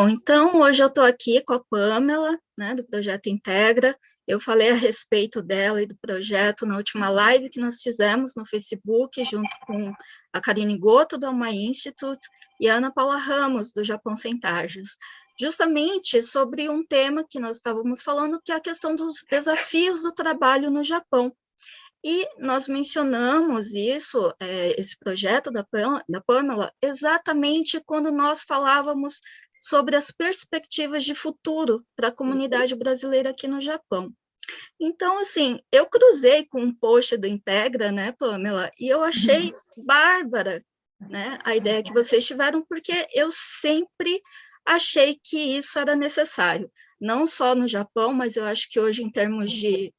Bom, então hoje eu estou aqui com a Pamela, né, do Projeto Integra. Eu falei a respeito dela e do projeto na última live que nós fizemos no Facebook, junto com a Karine Goto, do Alma Institute, e a Ana Paula Ramos, do Japão Sem Tarjas, justamente sobre um tema que nós estávamos falando, que é a questão dos desafios do trabalho no Japão. E nós mencionamos isso, esse projeto da Pamela, exatamente quando nós falávamos sobre as perspectivas de futuro para a comunidade brasileira aqui no Japão. Então, assim, eu cruzei com um post do Integra, né, Pamela, e eu achei bárbara, né, a ideia que vocês tiveram, porque eu sempre achei que isso era necessário, não só no Japão, mas eu acho que hoje, em termos de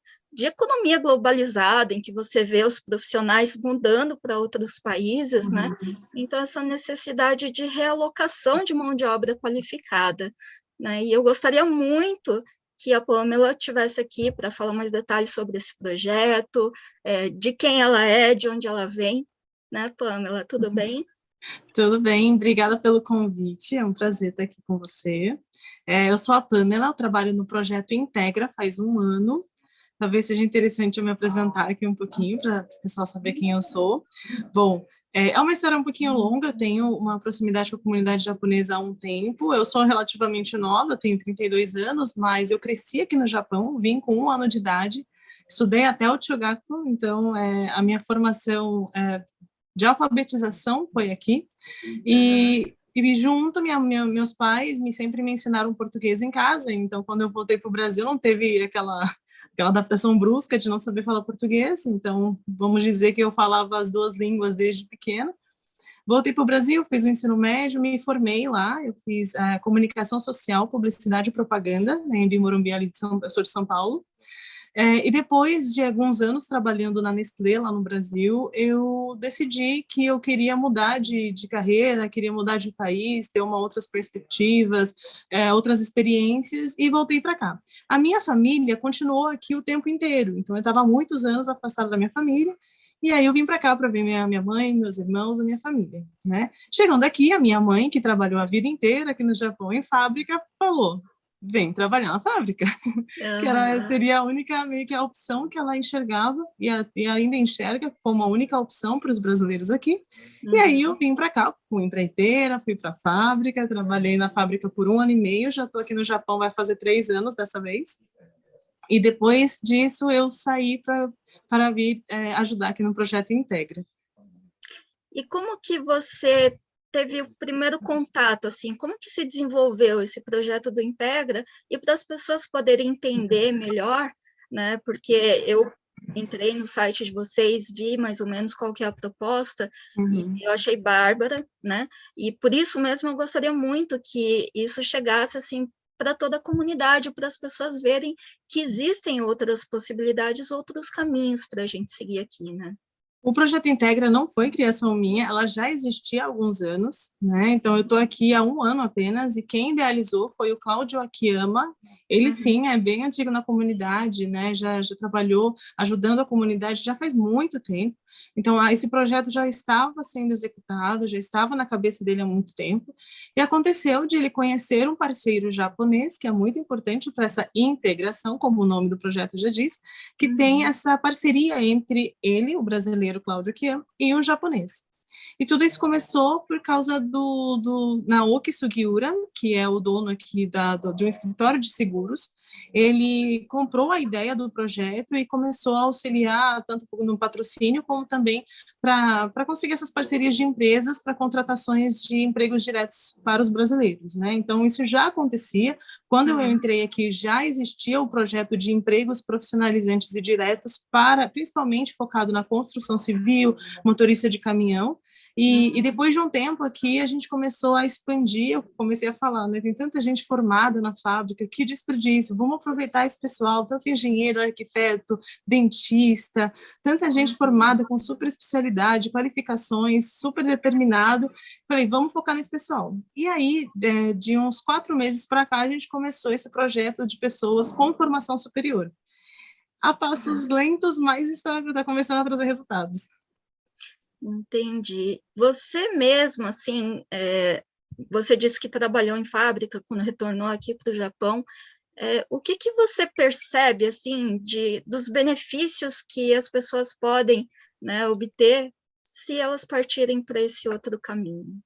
economia globalizada, em que você vê os profissionais mudando para outros países, né? Então, essa necessidade de realocação de mão de obra qualificada, né? E eu gostaria muito que a Pamela estivesse aqui para falar mais detalhes sobre esse projeto, de quem ela é, de onde ela vem, né, Pamela? Tudo bem? Tudo bem, obrigada pelo convite, é um prazer estar aqui com você. Eu sou a Pamela, eu trabalho no projeto Integra faz um ano. Talvez seja interessante eu me apresentar aqui um pouquinho para o pessoal saber quem eu sou. Bom, é uma história um pouquinho longa, eu tenho uma proximidade com a comunidade japonesa há um tempo. Eu sou relativamente nova, tenho 32 anos, mas eu cresci aqui no Japão, vim com um ano de idade, estudei até o Chugaku, então a minha formação de alfabetização foi aqui. E junto, meus pais sempre me ensinaram português em casa, então quando eu voltei para o Brasil não teve aquela adaptação brusca de não saber falar português, então vamos dizer que eu falava as duas línguas desde pequena. Voltei para o Brasil, fiz o ensino médio, me formei lá, eu fiz comunicação social, publicidade e propaganda, né, em Morumbi, ali eu sou de São Paulo. E depois de alguns anos trabalhando na Nestlé, lá no Brasil, eu decidi que eu queria mudar de carreira, queria mudar de país, ter outras perspectivas, outras experiências, e voltei para cá. A minha família continuou aqui o tempo inteiro, então eu estava há muitos anos afastada da minha família, e aí eu vim para cá para ver minha mãe, meus irmãos, a minha família, né? Chegando aqui, a minha mãe, que trabalhou a vida inteira aqui no Japão em fábrica, falou: vem trabalhar na fábrica, que seria a única meio que a opção que ela enxergava e ainda enxerga como a única opção para os brasileiros aqui. E aí eu vim para cá, fui empreiteira, fui para a fábrica, trabalhei na fábrica por um ano e meio, já estou aqui no Japão, vai fazer 3 anos dessa vez. E depois disso eu saí para vir ajudar aqui no projeto Integra. E como que você teve o primeiro contato, assim, como que se desenvolveu esse projeto do Integra, e para as pessoas poderem entender melhor, né, porque eu entrei no site de vocês, vi mais ou menos qual que é a proposta, e eu achei bárbara, né, e por isso mesmo eu gostaria muito que isso chegasse, assim, para toda a comunidade, para as pessoas verem que existem outras possibilidades, outros caminhos para a gente seguir aqui, né. O Projeto Integra não foi criação minha, ela já existia há alguns anos, né? Então eu estou aqui há um ano apenas, e quem idealizou foi o Cláudio Akiyama. Ele sim é bem antigo na comunidade, né? Já trabalhou ajudando a comunidade já faz muito tempo. Então esse projeto já estava sendo executado, já estava na cabeça dele há muito tempo. E aconteceu de ele conhecer um parceiro japonês, que é muito importante para essa integração, como o nome do projeto já diz, que tem essa parceria entre ele, o brasileiro Cláudio Kian, e um japonês. E tudo isso começou por causa do Naoki Sugiura, que é o dono aqui de um escritório de seguros. Ele comprou a ideia do projeto e começou a auxiliar tanto no patrocínio como também para conseguir essas parcerias de empresas para contratações de empregos diretos para os brasileiros, né? Então isso já acontecia. Quando eu entrei aqui, já existia o projeto de empregos profissionalizantes e diretos principalmente focado na construção civil, motorista de caminhão. E depois de um tempo aqui, a gente começou a expandir, eu comecei a falar, né, tem tanta gente formada na fábrica, que desperdício, vamos aproveitar esse pessoal, tanto engenheiro, arquiteto, dentista, tanta gente formada com super especialidade, qualificações, super determinado. Falei, vamos focar nesse pessoal. E aí, de uns 4 meses para cá, a gente começou esse projeto de pessoas com formação superior. A passos lentos, mas está começando a trazer resultados. Entendi. Você mesmo, assim, você disse que trabalhou em fábrica quando retornou aqui para o Japão. O que você percebe, assim, dos benefícios que as pessoas podem, né, obter se elas partirem para esse outro caminho?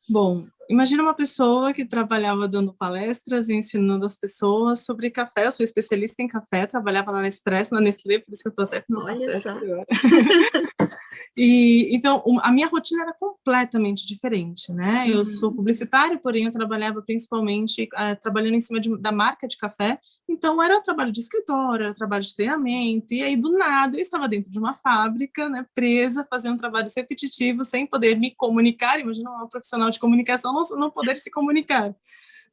Bom, imagina uma pessoa que trabalhava dando palestras e ensinando as pessoas sobre café. Eu sou especialista em café, trabalhava na Nespresso, na Nestlé, por isso que eu estou até com meu Olha café só. agora. Então, a minha rotina era completamente diferente, né? Eu sou publicitária, porém eu trabalhava principalmente trabalhando em cima da marca de café, então era trabalho de escritório, era trabalho de treinamento, e aí do nada eu estava dentro de uma fábrica, né, presa, fazendo trabalhos repetitivos, sem poder me comunicar. Imagina uma profissional de comunicação não poder se comunicar,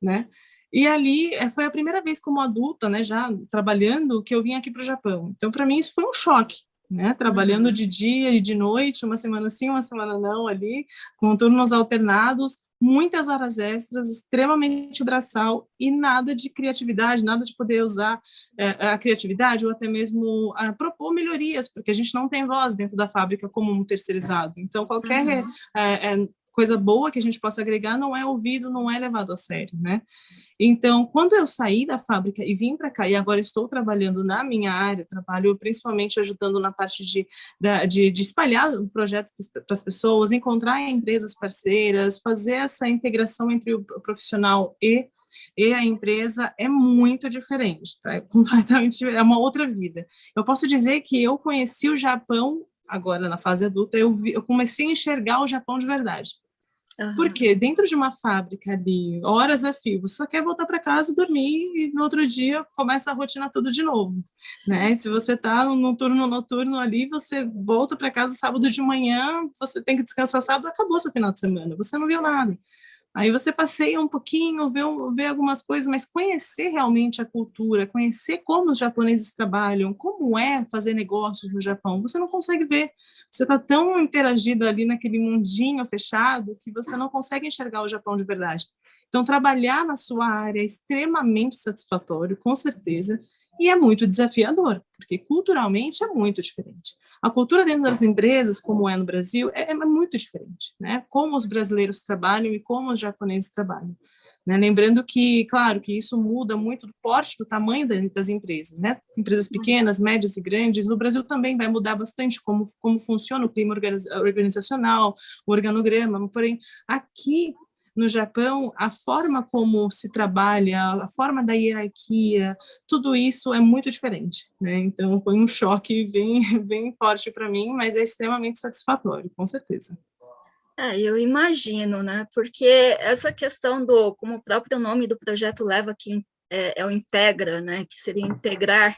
né? E ali foi a primeira vez como adulta, né, já trabalhando, que eu vim aqui para o Japão. Então, para mim, isso foi um choque, né? Trabalhando de dia e de noite, uma semana sim, uma semana não, ali, com turnos alternados, muitas horas extras, extremamente braçal e nada de criatividade, nada de poder usar a criatividade ou até mesmo propor melhorias, porque a gente não tem voz dentro da fábrica como um terceirizado. Então, qualquer coisa boa que a gente possa agregar não é ouvido, não é levado a sério, né? Então, quando eu saí da fábrica e vim para cá, e agora estou trabalhando na minha área, trabalho principalmente ajudando na parte de espalhar o projeto para as pessoas, encontrar empresas parceiras, fazer essa integração entre o profissional e a empresa é muito diferente, tá? É completamente, é uma outra vida. Eu posso dizer que eu conheci o Japão, agora na fase adulta, eu comecei a enxergar o Japão de verdade. Porque dentro de uma fábrica ali, horas a fio, você só quer voltar para casa, dormir e no outro dia começa a rotina tudo de novo, né? Se você está no turno noturno ali, você volta para casa sábado de manhã, você tem que descansar sábado, acabou seu final de semana, você não viu nada. Aí você passeia um pouquinho, vê algumas coisas, mas conhecer realmente a cultura, conhecer como os japoneses trabalham, como é fazer negócios no Japão, você não consegue ver. Você está tão interagido ali naquele mundinho fechado que você não consegue enxergar o Japão de verdade. Então, trabalhar na sua área é extremamente satisfatório, com certeza, e é muito desafiador, porque culturalmente é muito diferente. A cultura dentro das empresas, como é no Brasil, é muito diferente, né? Como os brasileiros trabalham e como os japoneses trabalham. Né? Lembrando que, claro, que isso muda muito do porte, do tamanho das empresas, né? Empresas pequenas, médias e grandes. No Brasil também vai mudar bastante como funciona o clima organizacional, o organograma, porém, aqui no Japão, a forma como se trabalha, a forma da hierarquia, tudo isso é muito diferente, né? Então, foi um choque bem forte para mim, mas é extremamente satisfatório, com certeza. Eu imagino, né? Porque essa questão como o próprio nome do projeto leva, que é o Integra, né? Que seria integrar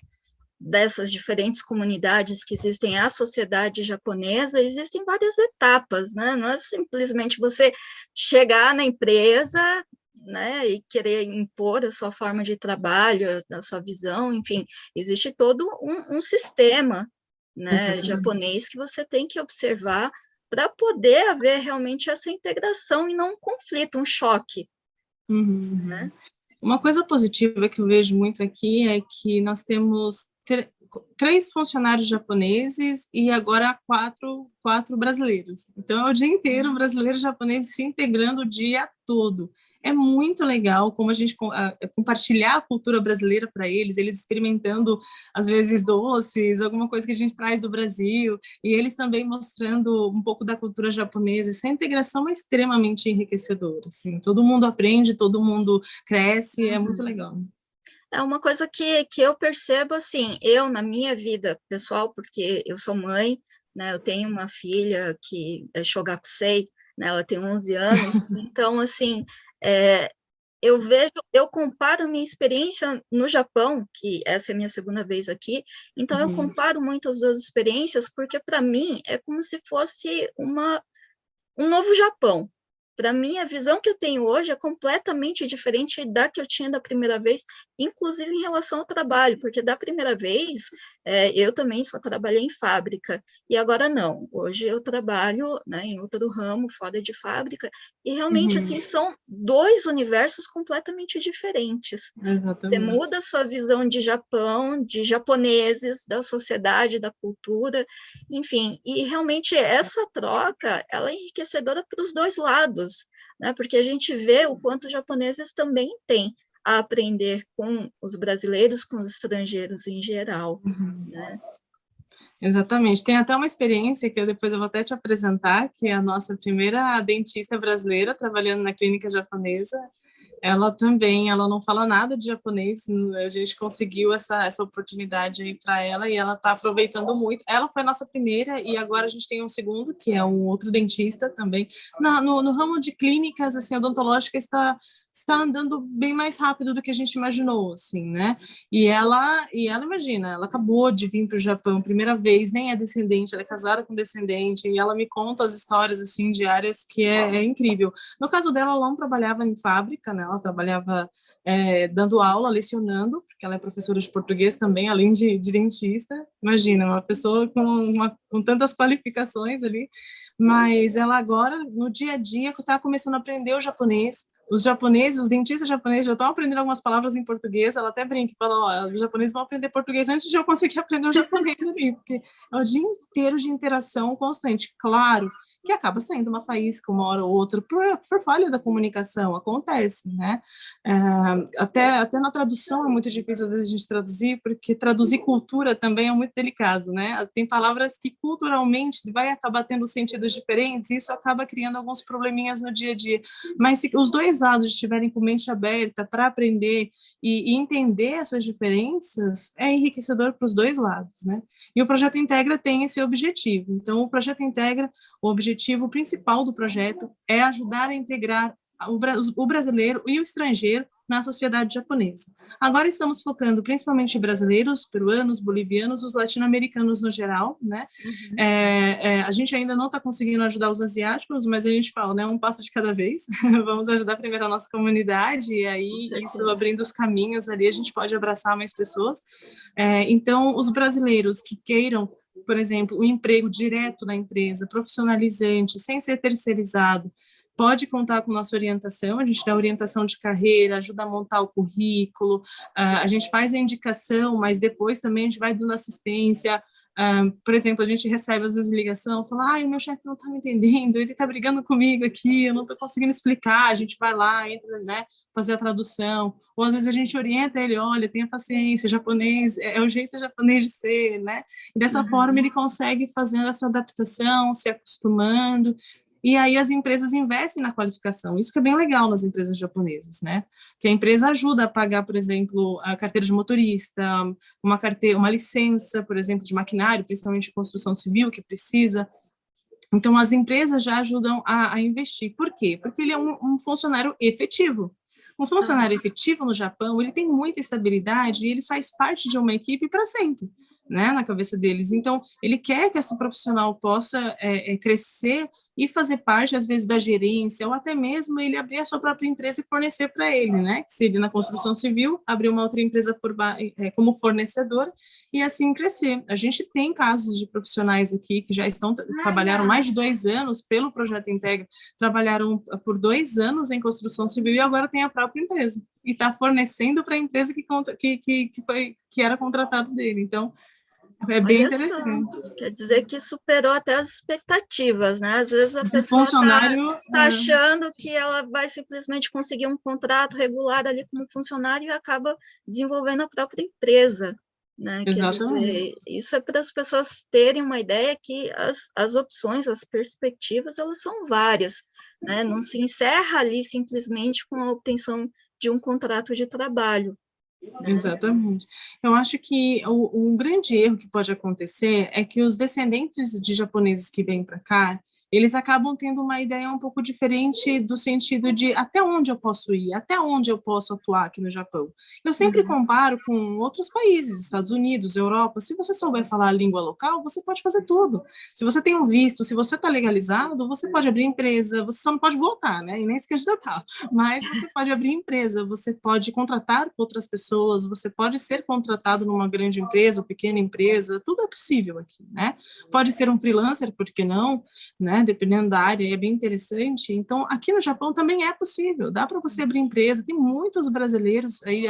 dessas diferentes comunidades que existem à sociedade japonesa, existem várias etapas, né? Não é simplesmente você chegar na empresa, né, e querer impor a sua forma de trabalho, a sua visão, enfim, existe todo um sistema, né, japonês que você tem que observar para poder haver realmente essa integração e não um conflito, um choque. Né? Uma coisa positiva que eu vejo muito aqui é que nós temos 3 funcionários japoneses e agora 4 brasileiros. Então, é o dia inteiro brasileiro e japonês se integrando o dia todo. É muito legal como a gente compartilhar a cultura brasileira para eles experimentando, às vezes, doces, alguma coisa que a gente traz do Brasil, e eles também mostrando um pouco da cultura japonesa. Essa integração é extremamente enriquecedora. Assim. Todo mundo aprende, todo mundo cresce, é muito legal. É uma coisa que eu percebo, assim, eu na minha vida pessoal, porque eu sou mãe, né, eu tenho uma filha que é Shogakusei, né, ela tem 11 anos, então, assim, eu comparo minha experiência no Japão, que essa é a minha segunda vez aqui, então eu comparo muito as duas experiências, porque para mim é como se fosse um novo Japão. Para mim, a visão que eu tenho hoje é completamente diferente da que eu tinha da primeira vez, inclusive em relação ao trabalho, porque da primeira vez eu também só trabalhei em fábrica, e agora não, hoje eu trabalho, né, em outro ramo, fora de fábrica, e realmente, assim, são dois universos completamente diferentes. Você Exatamente. muda a sua visão de Japão, de japoneses, da sociedade, da cultura, enfim, e realmente essa troca, ela é enriquecedora para os dois lados, né, porque a gente vê o quanto os japoneses também têm a aprender com os brasileiros, com os estrangeiros em geral, né? Exatamente. Tem até uma experiência que depois eu vou até te apresentar, que é a nossa primeira dentista brasileira trabalhando na clínica japonesa. Ela também, ela não fala nada de japonês, a gente conseguiu essa oportunidade aí para ela e ela está aproveitando muito. Ela foi a nossa primeira e agora a gente tem um segundo, que é um outro dentista também. No ramo de clínicas, assim, odontológica está andando bem mais rápido do que a gente imaginou, assim, né? E ela imagina, ela acabou de vir para o Japão, primeira vez, nem é descendente, ela é casada com descendente, e ela me conta as histórias, assim, diárias, que é incrível. No caso dela, ela não trabalhava em fábrica, né? Ela trabalhava dando aula, lecionando, porque ela é professora de português também, além de dentista. Imagina, uma pessoa com tantas qualificações ali, mas ela agora, no dia a dia, está começando a aprender o japonês. Os japoneses, os dentistas japoneses já estão aprendendo algumas palavras em português, ela até brinca e fala, os japoneses vão aprender português antes de eu conseguir aprender o japonês ali, porque é o dia inteiro de interação constante. Claro que acaba saindo uma faísca uma hora ou outra por falha da comunicação, acontece, né? Até na tradução é muito difícil às vezes a gente traduzir, porque traduzir cultura também é muito delicado, né? Tem palavras que culturalmente vai acabar tendo sentidos diferentes e isso acaba criando alguns probleminhas no dia a dia. Mas se os dois lados estiverem com mente aberta para aprender e entender essas diferenças, é enriquecedor para os dois lados, né? E o Projeto Integra tem esse objetivo. Então, o Projeto Integra, o objetivo principal do projeto é ajudar a integrar o brasileiro e o estrangeiro na sociedade japonesa. Agora estamos focando principalmente em brasileiros, peruanos, bolivianos, os latino-americanos no geral, né? A gente ainda não está conseguindo ajudar os asiáticos, mas a gente fala, né? Um passo de cada vez. Vamos ajudar primeiro a nossa comunidade e aí isso abrindo os caminhos ali, a gente pode abraçar mais pessoas. Então, os brasileiros que queiram, por exemplo, o emprego direto na empresa, profissionalizante, sem ser terceirizado, pode contar com nossa orientação, a gente dá orientação de carreira, ajuda a montar o currículo, a gente faz a indicação, mas depois também a gente vai dando assistência. Por exemplo, a gente recebe às vezes ligação, fala, o meu chefe não está me entendendo, ele está brigando comigo aqui, eu não estou conseguindo explicar, a gente vai lá, entra, né, fazer a tradução, ou às vezes a gente orienta ele, olha, tenha paciência, japonês é o jeito japonês de ser, né, e dessa forma ele consegue fazer essa adaptação, se acostumando, e aí as empresas investem na qualificação. Isso que é bem legal nas empresas japonesas, né? Que a empresa ajuda a pagar, por exemplo, a carteira de motorista, uma licença, por exemplo, de maquinário, principalmente de construção civil, que precisa. Então, as empresas já ajudam a investir. Por quê? Porque ele é um funcionário efetivo. Um funcionário efetivo no Japão, ele tem muita estabilidade e ele faz parte de uma equipe para sempre, né, na cabeça deles. Então, ele quer que esse profissional possa crescer e fazer parte, às vezes, da gerência, ou até mesmo ele abrir a sua própria empresa e fornecer para ele, né? Que seria na construção civil, abrir uma outra empresa como fornecedor e assim crescer. A gente tem casos de profissionais aqui que já trabalharam mais de 2 anos pelo Projeto Integra, trabalharam por 2 anos em construção civil e agora tem a própria empresa e está fornecendo para a empresa que era contratado dele. Então, é bem interessante. Quer dizer que superou até as expectativas, né? Às vezes a pessoa está achando que ela vai simplesmente conseguir um contrato regular ali como funcionário e acaba desenvolvendo a própria empresa, né? Exatamente. Quer dizer, isso é para as pessoas terem uma ideia que as opções, as perspectivas, elas são várias, né? Não se encerra ali simplesmente com a obtenção de um contrato de trabalho. Exatamente. Eu acho que um grande erro que pode acontecer é que os descendentes de japoneses que vêm para cá, eles acabam tendo uma ideia um pouco diferente do sentido de até onde eu posso ir, até onde eu posso atuar aqui no Japão. Eu sempre comparo com outros países, Estados Unidos, Europa. Se você souber falar a língua local, você pode fazer tudo. Se você tem um visto, se você está legalizado, você pode abrir empresa, você só não pode votar, né? E nem se candidatar. Mas você pode abrir empresa, você pode contratar outras pessoas, você pode ser contratado numa grande empresa ou pequena empresa, tudo é possível aqui, né? Pode ser um freelancer, por que não? Né? Dependendo da área, é bem interessante. Então, aqui no Japão também é possível, dá para você abrir empresa, tem muitos brasileiros aí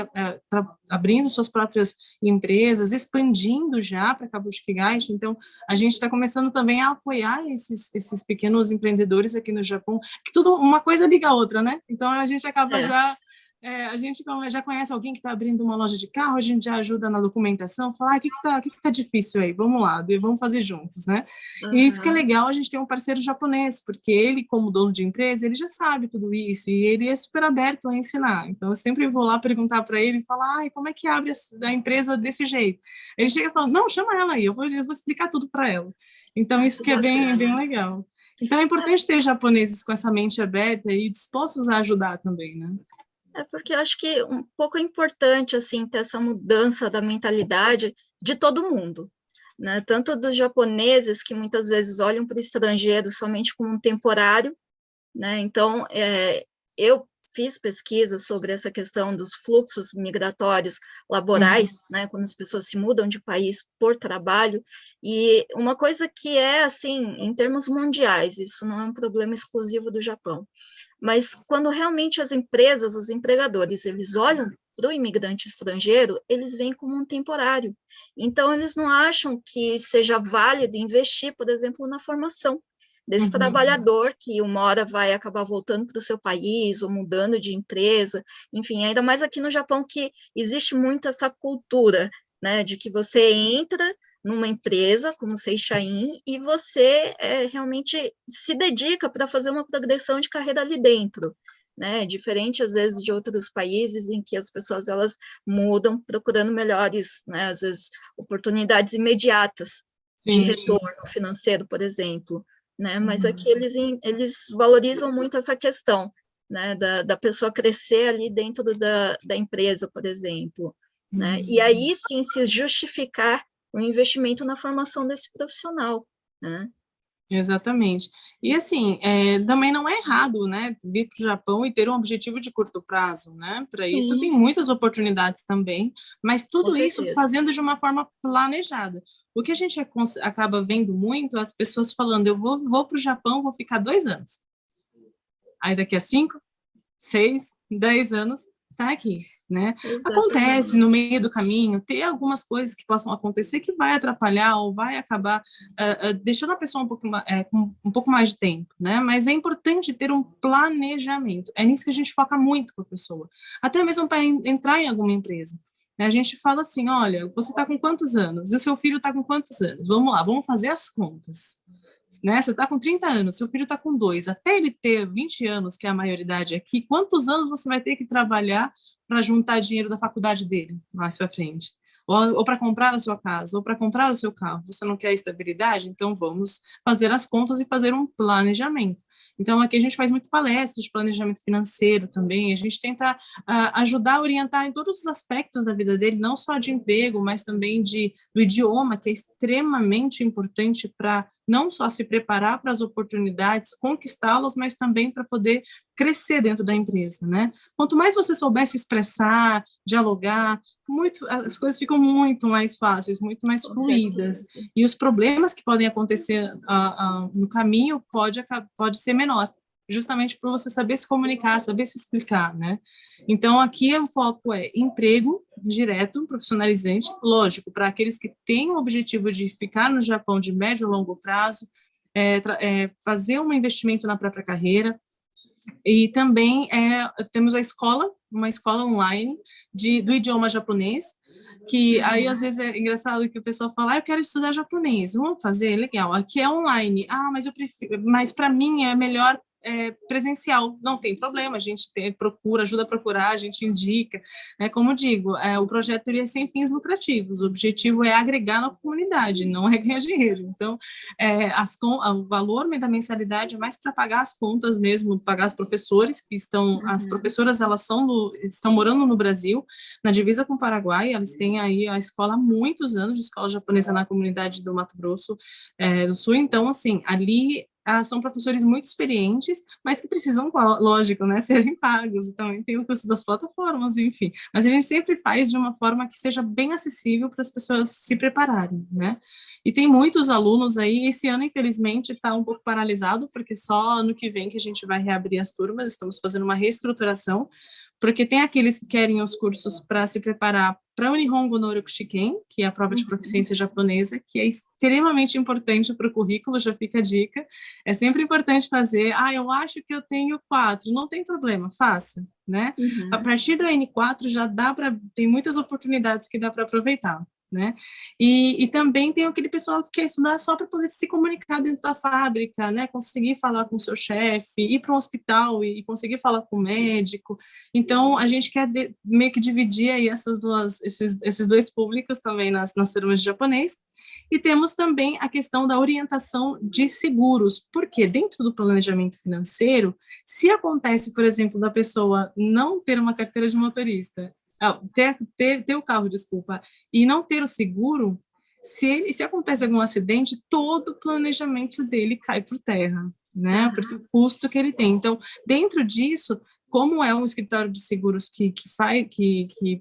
abrindo suas próprias empresas, expandindo já para Kabushiki Gaisha. Então, a gente está começando também a apoiar esses pequenos empreendedores aqui no Japão, que tudo, uma coisa liga a outra, né? Então, a gente acaba a gente já conhece alguém que está abrindo uma loja de carro, a gente já ajuda na documentação, fala, o que está difícil aí? Vamos lá, vamos fazer juntos, né? E isso que é legal, a gente tem um parceiro japonês, porque ele, como dono de empresa, ele já sabe tudo isso, e ele é super aberto a ensinar. Então, eu sempre vou lá perguntar para ele, e falar, como é que abre a empresa desse jeito? Ele chega e fala, não, chama ela aí, eu vou explicar tudo para ela. Então, isso que é bem legal. Então, é importante ter japoneses com essa mente aberta e dispostos a ajudar também, né? É porque eu acho que um pouco é importante, assim, ter essa mudança da mentalidade de todo mundo, né? Tanto dos japoneses, que muitas vezes olham para o estrangeiro somente como um temporário, né? Então, eu fiz pesquisa sobre essa questão dos fluxos migratórios laborais, né, quando as pessoas se mudam de país por trabalho, e uma coisa que é, assim, em termos mundiais, isso não é um problema exclusivo do Japão, mas quando realmente as empresas, os empregadores, eles olham para o imigrante estrangeiro, eles veem como um temporário. Então, eles não acham que seja válido investir, por exemplo, na formação desse trabalhador que uma hora vai acabar voltando para o seu país ou mudando de empresa, enfim, ainda mais aqui no Japão que existe muito essa cultura, né, de que você entra numa empresa como Seishain e você realmente se dedica para fazer uma progressão de carreira ali dentro, né, diferente às vezes de outros países em que as pessoas elas mudam procurando melhores, né, às vezes oportunidades imediatas de retorno financeiro, por exemplo, né, mas aqui eles valorizam muito essa questão, né, da pessoa crescer ali dentro da empresa, por exemplo, né, e aí sim se justificar o investimento na formação desse profissional, né? Exatamente. E assim, também não é errado, né, vir para o Japão e ter um objetivo de curto prazo, né? Para isso tem muitas oportunidades também, mas tudo isso fazendo de uma forma planejada. O que a gente acaba vendo muito, as pessoas falando, eu vou para o Japão, vou ficar 2 anos. Aí daqui a 5, 6, 10 anos, tá aqui, né? Exatamente. Acontece no meio do caminho, ter algumas coisas que possam acontecer que vai atrapalhar ou vai acabar deixando a pessoa com um pouco mais de tempo, né? Mas é importante ter um planejamento. É nisso que a gente foca muito com a pessoa. Até mesmo para entrar em alguma empresa. A gente fala assim, olha, você está com quantos anos? E o seu filho está com quantos anos? Vamos lá, vamos fazer as contas. Né? Você está com 30 anos, seu filho está com 2, até ele ter 20 anos, que é a maioridade aqui, quantos anos você vai ter que trabalhar para juntar dinheiro da faculdade dele mais para frente? Ou para comprar a sua casa, ou para comprar o seu carro. Você não quer estabilidade? Então vamos fazer as contas e fazer um planejamento. Então aqui a gente faz muito palestra de planejamento financeiro também, a gente tenta ajudar a orientar em todos os aspectos da vida dele, não só de emprego, mas também do idioma, que é extremamente importante para não só se preparar para as oportunidades, conquistá-las, mas também para poder crescer dentro da empresa, né? Quanto mais você souber se expressar, dialogar, as coisas ficam muito mais fáceis, muito mais fluídas. E os problemas que podem acontecer no caminho pode ser menor, justamente por você saber se comunicar, saber se explicar, né? Então, aqui o foco é emprego direto, profissionalizante, lógico, para aqueles que têm o objetivo de ficar no Japão de médio e longo prazo, fazer um investimento na própria carreira, e também temos uma escola online do idioma japonês, que aí às vezes é engraçado que o pessoal fala, eu quero estudar japonês, vamos fazer, legal, aqui é online, mas eu prefiro, mas para mim é melhor presencial. Não tem problema, a gente procura, ajuda a procurar, a gente indica, né? Como eu digo, o projeto ele é sem fins lucrativos, o objetivo é agregar na comunidade, não é ganhar dinheiro. Então, o valor da mensalidade é mais para pagar as contas mesmo, pagar os professores que estão, as professoras, elas estão morando no Brasil, na divisa com o Paraguai, elas têm aí a escola há muitos anos, de escola japonesa na comunidade do Mato Grosso do Sul. Então, assim, ali são professores muito experientes, mas que precisam, lógico, né, serem pagos, e também tem o custo das plataformas, enfim. Mas a gente sempre faz de uma forma que seja bem acessível para as pessoas se prepararem, né? E tem muitos alunos aí, esse ano, infelizmente, está um pouco paralisado, porque só ano que vem que a gente vai reabrir as turmas, estamos fazendo uma reestruturação, porque tem aqueles que querem os cursos para se preparar para o Nihongo no Orokushiken, que é a prova de proficiência japonesa, que é extremamente importante para o currículo, já fica a dica. É sempre importante fazer, eu acho que eu tenho 4, não tem problema, faça, né? A partir do N4 já tem muitas oportunidades que dá para aproveitar. Né? E também tem aquele pessoal que quer estudar só para poder se comunicar dentro da fábrica, né? Conseguir falar com o seu chefe, ir para um hospital e conseguir falar com o médico. Então, a gente quer meio que dividir aí esses dois públicos também nas turmas de japonês. E temos também a questão da orientação de seguros, porque dentro do planejamento financeiro, se acontece, por exemplo, da pessoa não ter uma carteira de motorista, ter o carro, desculpa, e não ter o seguro, se acontece algum acidente, todo o planejamento dele cai por terra, né? Porque o custo que ele tem. Então, dentro disso, como é um escritório de seguros que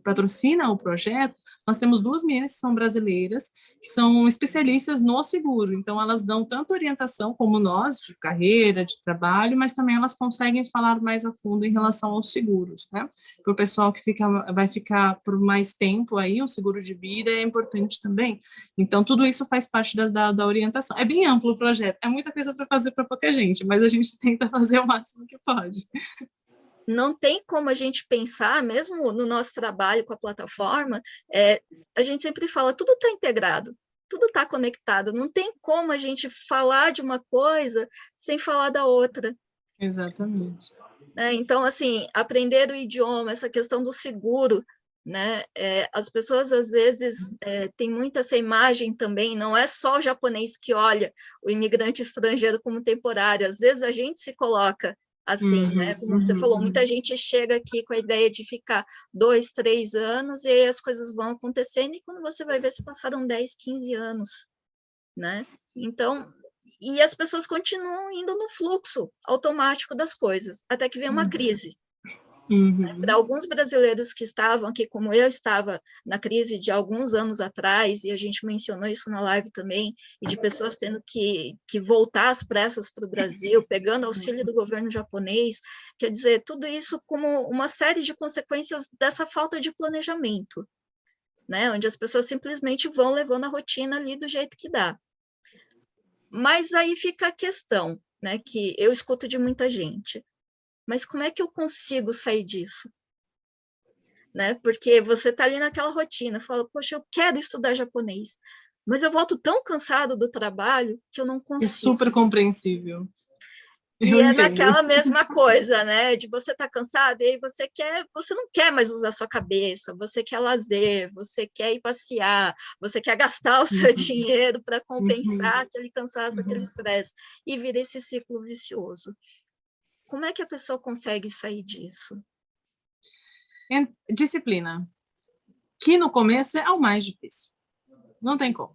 patrocina o projeto, nós temos 2 meninas que são brasileiras, que são especialistas no seguro. Então, elas dão tanto orientação como nós, de carreira, de trabalho, mas também elas conseguem falar mais a fundo em relação aos seguros, né? Para o pessoal que vai ficar por mais tempo aí, o seguro de vida é importante também. Então, tudo isso faz parte da orientação. É bem amplo o projeto, é muita coisa para fazer para pouca gente, mas a gente tenta fazer o máximo que pode. Não tem como a gente pensar, mesmo no nosso trabalho com a plataforma, a gente sempre fala, tudo está integrado, tudo está conectado, não tem como a gente falar de uma coisa sem falar da outra. Exatamente. Então, assim, aprender o idioma, essa questão do seguro, né? As pessoas, às vezes, têm muito essa imagem também, não é só o japonês que olha o imigrante estrangeiro como temporário, às vezes a gente se coloca assim, né? Como você falou, muita gente chega aqui com a ideia de ficar 2, 3 anos e aí as coisas vão acontecendo e quando você vai ver se passaram 10, 15 anos, né? Então, e as pessoas continuam indo no fluxo automático das coisas, até que vem uma crise. Para alguns brasileiros que estavam aqui, como eu estava na crise de alguns anos atrás, e a gente mencionou isso na live também, e de pessoas tendo que voltar às pressas para o Brasil, pegando auxílio do governo japonês, quer dizer, tudo isso como uma série de consequências dessa falta de planejamento, né? Onde as pessoas simplesmente vão levando a rotina ali do jeito que dá. Mas aí fica a questão, né, que eu escuto de muita gente. Mas como é que eu consigo sair disso? Né? Porque você está ali naquela rotina, fala, poxa, eu quero estudar japonês, mas eu volto tão cansado do trabalho que eu não consigo. É super compreensível. E é naquela mesma coisa, né? De você estar cansado e aí você não quer mais usar sua cabeça, você quer lazer, você quer ir passear, você quer gastar o seu dinheiro para compensar aquele cansaço, aquele estresse, e vira esse ciclo vicioso. Como é que a pessoa consegue sair disso? Disciplina, que no começo é o mais difícil. Não tem como.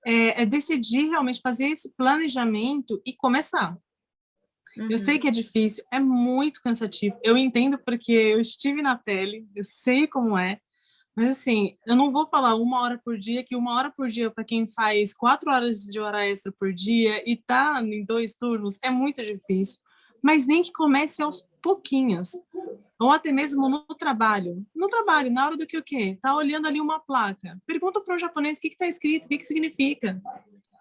É decidir realmente fazer esse planejamento e começar. Eu sei que é difícil, é muito cansativo. Eu entendo porque eu estive na pele, eu sei como é. Mas, assim, eu não vou falar 1 hora por dia, que 1 hora por dia para quem faz 4 horas de hora extra por dia e tá em 2 turnos é muito difícil. Mas nem que comece aos pouquinhos. Ou até mesmo no trabalho. No trabalho, na hora do que o quê? Tá olhando ali uma placa. Pergunta para o japonês o que está escrito, o que significa.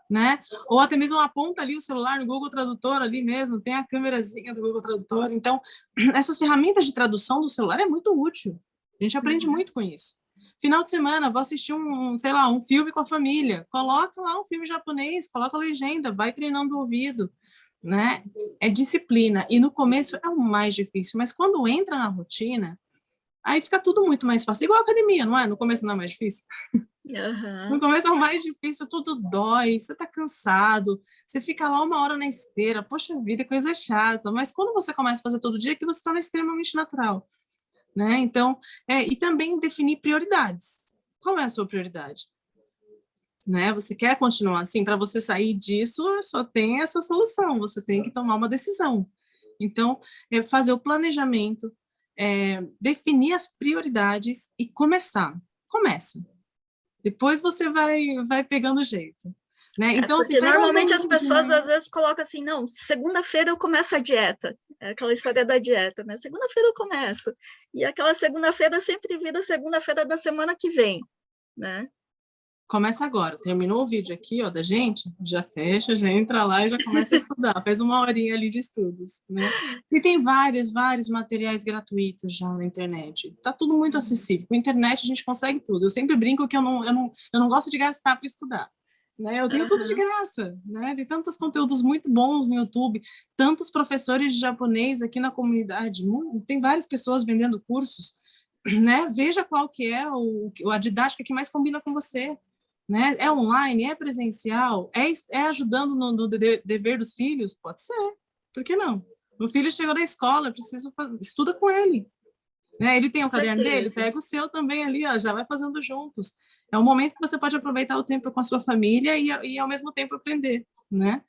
Né? Ou até mesmo aponta ali o celular no Google Tradutor ali mesmo, tem a câmerazinha do Google Tradutor. Então, essas ferramentas de tradução do celular é muito útil. A gente aprende muito com isso. Final de semana, vou assistir um filme com a família. Coloca lá um filme japonês, coloca a legenda, vai treinando o ouvido. né? É disciplina. E no começo é o mais difícil, mas quando entra na rotina, aí fica tudo muito mais fácil. Igual a academia, não é? No começo não é mais difícil. No Aham. começo é o mais difícil, tudo dói, você tá cansado, você fica lá 1 hora na esteira, poxa vida, coisa chata. Mas quando você começa a fazer todo dia, aquilo se torna extremamente natural, né? Então, e também definir prioridades. Qual é a sua prioridade? Né? Você quer continuar assim? Para você sair disso, só tem essa solução, você tem que tomar uma decisão. Então, fazer o planejamento, definir as prioridades e começar. Começa. Depois você vai pegando jeito. Né? Então, assim, Porque pega um normalmente as domingo de pessoas manhã. às vezes colocam assim, não, segunda-feira eu começo a dieta. É aquela história da dieta, né? Segunda-feira eu começo. E aquela segunda-feira sempre vira segunda-feira da semana que vem, né? Começa agora. Terminou o vídeo aqui, ó, da gente, já fecha, já entra lá e já começa a estudar. Faz 1 horinha ali de estudos, né? E tem vários materiais gratuitos já na internet. Tá tudo muito acessível. Com a internet a gente consegue tudo. Eu sempre brinco que eu não gosto de gastar para estudar. Né? Eu tenho tudo de Uhum. graça, né? Tem tantos conteúdos muito bons no YouTube, tantos professores de japonês aqui na comunidade, tem várias pessoas vendendo cursos, né? Veja qual que é a didática que mais combina com você, né? É online, é presencial, é ajudando no dever dos filhos? Pode ser, por que não? Meu filho chegou da escola, estuda com ele. Né? Ele tem Com o caderno dele, certeza. pega o seu também ali, ó, já vai fazendo juntos. É um momento que você pode aproveitar o tempo com a sua família e ao mesmo tempo aprender, né?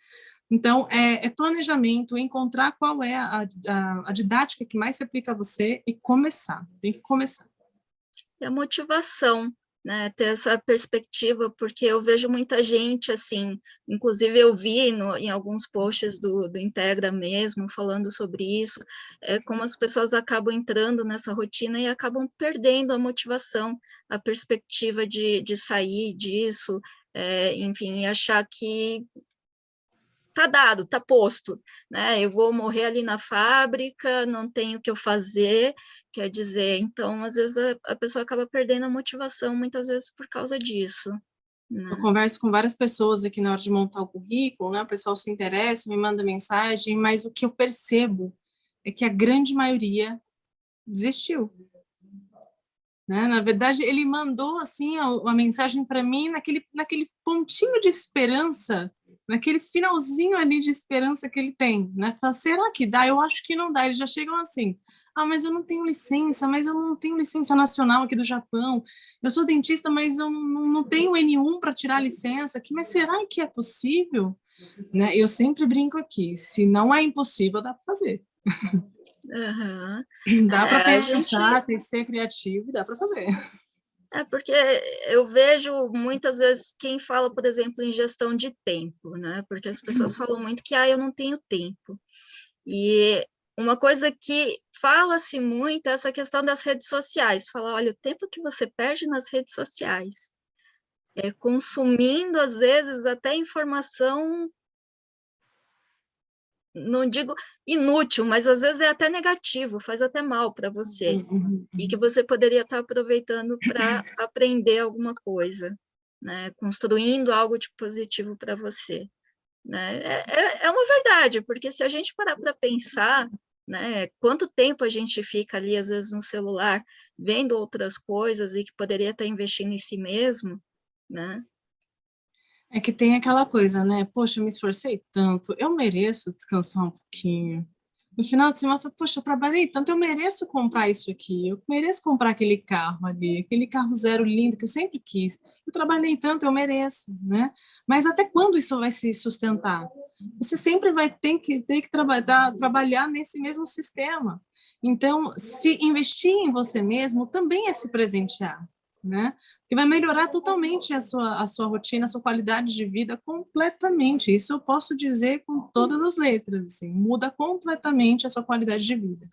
Então, é planejamento, encontrar qual é a didática que mais se aplica a você e começar. Tem que começar. E a motivação, né? Ter essa perspectiva, porque eu vejo muita gente assim, inclusive eu vi em alguns posts do Integra mesmo, falando sobre isso, como as pessoas acabam entrando nessa rotina e acabam perdendo a motivação, a perspectiva de sair disso, enfim, e achar que tá dado, tá posto, né? Eu vou morrer ali na fábrica, não tenho o que eu fazer, quer dizer, então às vezes a pessoa acaba perdendo a motivação, muitas vezes por causa disso, Eu né? converso com várias pessoas aqui na hora de montar o currículo, né? O pessoal se interessa, me manda mensagem, mas o que eu percebo é que a grande maioria desistiu. Né? Na verdade, ele mandou assim a mensagem para mim naquele pontinho de esperança, naquele finalzinho ali de esperança que ele tem. Né? Fala, será que dá? Eu acho que não dá. Eles já chegam assim. Ah, mas eu não tenho licença, mas eu não tenho licença nacional aqui do Japão. Eu sou dentista, mas eu não tenho N1 para tirar a licença aqui. Mas será que é possível? Né? Eu sempre brinco aqui, se não é impossível, dá para fazer. Uhum. Dá para A gente pensar, tem que ser criativo, dá para fazer. porque eu vejo muitas vezes quem fala, por exemplo, em gestão de tempo, né? Porque as pessoas falam muito que eu não tenho tempo. E uma coisa que fala-se muito é essa questão das redes sociais. Fala, olha, o tempo que você perde nas redes sociais, consumindo, às vezes, até informação, não digo inútil, mas às vezes é até negativo, faz até mal para você. E que você poderia estar aproveitando para aprender alguma coisa, né? Construindo algo de positivo para você. Né? É uma verdade, porque se a gente parar para pensar, né, quanto tempo a gente fica ali, às vezes, no celular, vendo outras coisas e que poderia estar investindo em si mesmo, né? É que tem aquela coisa, né? Poxa, eu me esforcei tanto, eu mereço descansar um pouquinho. No final de semana, eu falo, poxa, eu trabalhei tanto, eu mereço comprar isso aqui, eu mereço comprar aquele carro ali, aquele carro zero lindo que eu sempre quis. Eu trabalhei tanto, eu mereço, né? Mas até quando isso vai se sustentar? Você sempre vai ter que trabalhar nesse mesmo sistema. Então, se investir em você mesmo também é se presentear, né? Que vai melhorar totalmente a sua rotina, a sua qualidade de vida completamente. Isso eu posso dizer com todas as letras, assim, muda completamente a sua qualidade de vida.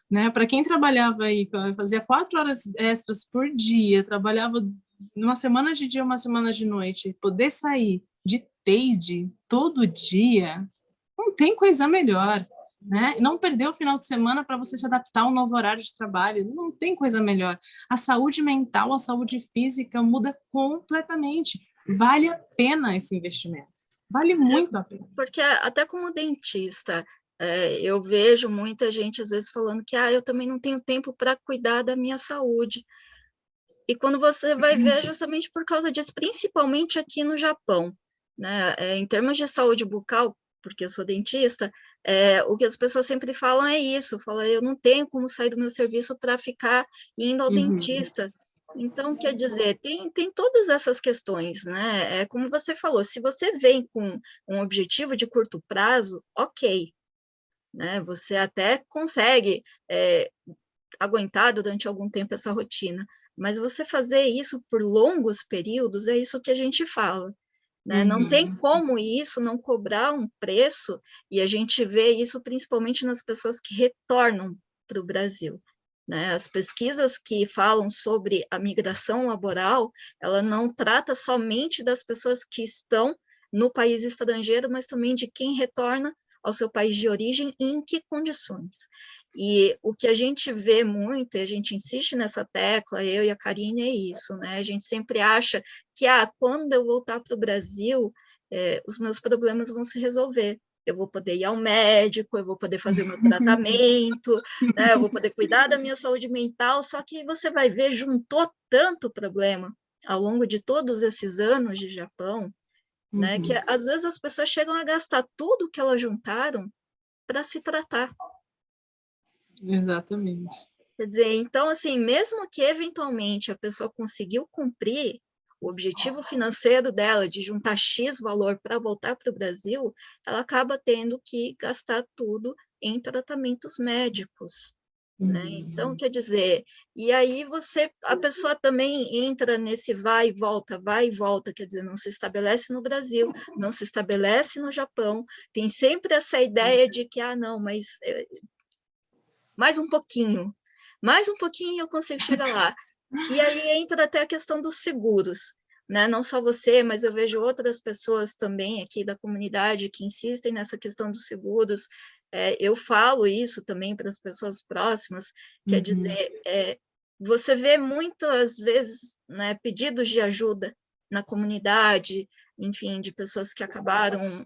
Né? Para quem trabalhava aí, fazia 4 horas extras por dia, trabalhava uma semana de dia, uma semana de noite, poder sair de TADE todo dia, não tem coisa melhor. Né? Não perder o final de semana para você se adaptar a um novo horário de trabalho, não tem coisa melhor. A saúde mental, a saúde física muda completamente. Vale a pena esse investimento. Vale muito a pena. Porque até como dentista, eu vejo muita gente, às vezes, falando que eu também não tenho tempo para cuidar da minha saúde. E quando você vai ver, justamente por causa disso, principalmente aqui no Japão, né? Em termos de saúde bucal, porque eu sou dentista, o que as pessoas sempre falam é isso, falam, eu não tenho como sair do meu serviço para ficar indo ao dentista. Então, quer dizer, tem todas essas questões, né? É como você falou, se você vem com um objetivo de curto prazo, ok, né? Você até consegue aguentar durante algum tempo essa rotina, mas você fazer isso por longos períodos, é isso que a gente fala, né? Não tem como isso não cobrar um preço, e a gente vê isso principalmente nas pessoas que retornam para o Brasil. Né? As pesquisas que falam sobre a migração laboral, ela não trata somente das pessoas que estão no país estrangeiro, mas também de quem retorna ao seu país de origem e em que condições. E o que a gente vê muito, e a gente insiste nessa tecla, eu e a Karine, é isso, né? A gente sempre acha que, quando eu voltar para o Brasil, os meus problemas vão se resolver. Eu vou poder ir ao médico, eu vou poder fazer o meu tratamento, né? Eu vou poder cuidar da minha saúde mental, só que você vai ver, juntou tanto problema ao longo de todos esses anos de Japão, né? Que às vezes as pessoas chegam a gastar tudo que elas juntaram para se tratar. Exatamente. Quer dizer, então, assim, mesmo que eventualmente a pessoa conseguiu cumprir o objetivo financeiro dela de juntar X valor para voltar para o Brasil, ela acaba tendo que gastar tudo em tratamentos médicos. Né? Então, quer dizer, e aí a pessoa também entra nesse vai e volta, quer dizer, não se estabelece no Brasil, não se estabelece no Japão, tem sempre essa ideia de que, não, mas mais um pouquinho eu consigo chegar lá. E aí entra até a questão dos seguros, né? Não só você, mas eu vejo outras pessoas também aqui da comunidade que insistem nessa questão dos seguros. Eu falo isso também para as pessoas próximas, quer dizer, você vê muitas vezes, né, pedidos de ajuda na comunidade, enfim, de pessoas que acabaram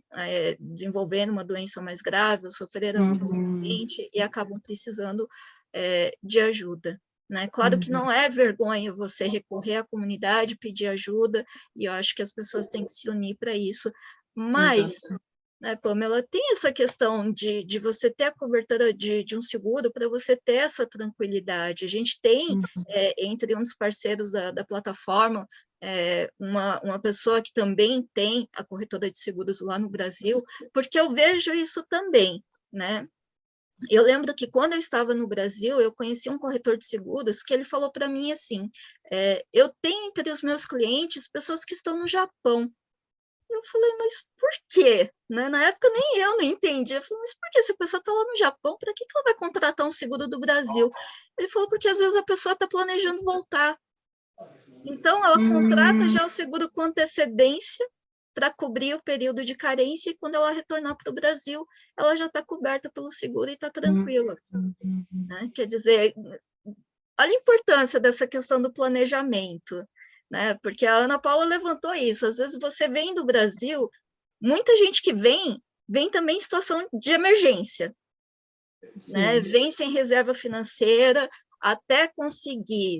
desenvolvendo uma doença mais grave, ou sofreram algum acidente e acabam precisando de ajuda. Né? Claro que não é vergonha você recorrer à comunidade, pedir ajuda, e eu acho que as pessoas têm que se unir para isso, mas, né, Pamela, tem essa questão de você ter a cobertura de um seguro para você ter essa tranquilidade. A gente tem, entre uns parceiros da plataforma, uma pessoa que também tem a corretora de seguros lá no Brasil, porque eu vejo isso também, né? Eu lembro que quando eu estava no Brasil, eu conheci um corretor de seguros que ele falou para mim assim, eu tenho entre os meus clientes pessoas que estão no Japão. Eu falei, mas por quê? Né? Na época nem eu não entendi. Eu falei, mas por que se a pessoa está lá no Japão, para que ela vai contratar um seguro do Brasil? Ele falou, porque às vezes a pessoa está planejando voltar. Então, ela contrata já o seguro com antecedência para cobrir o período de carência, e quando ela retornar para o Brasil, ela já está coberta pelo seguro e está tranquila. Né? Quer dizer, olha a importância dessa questão do planejamento, né? Porque a Ana Paula levantou isso. Às vezes você vem do Brasil, muita gente que vem também em situação de emergência, né? Vem sem reserva financeira até conseguir,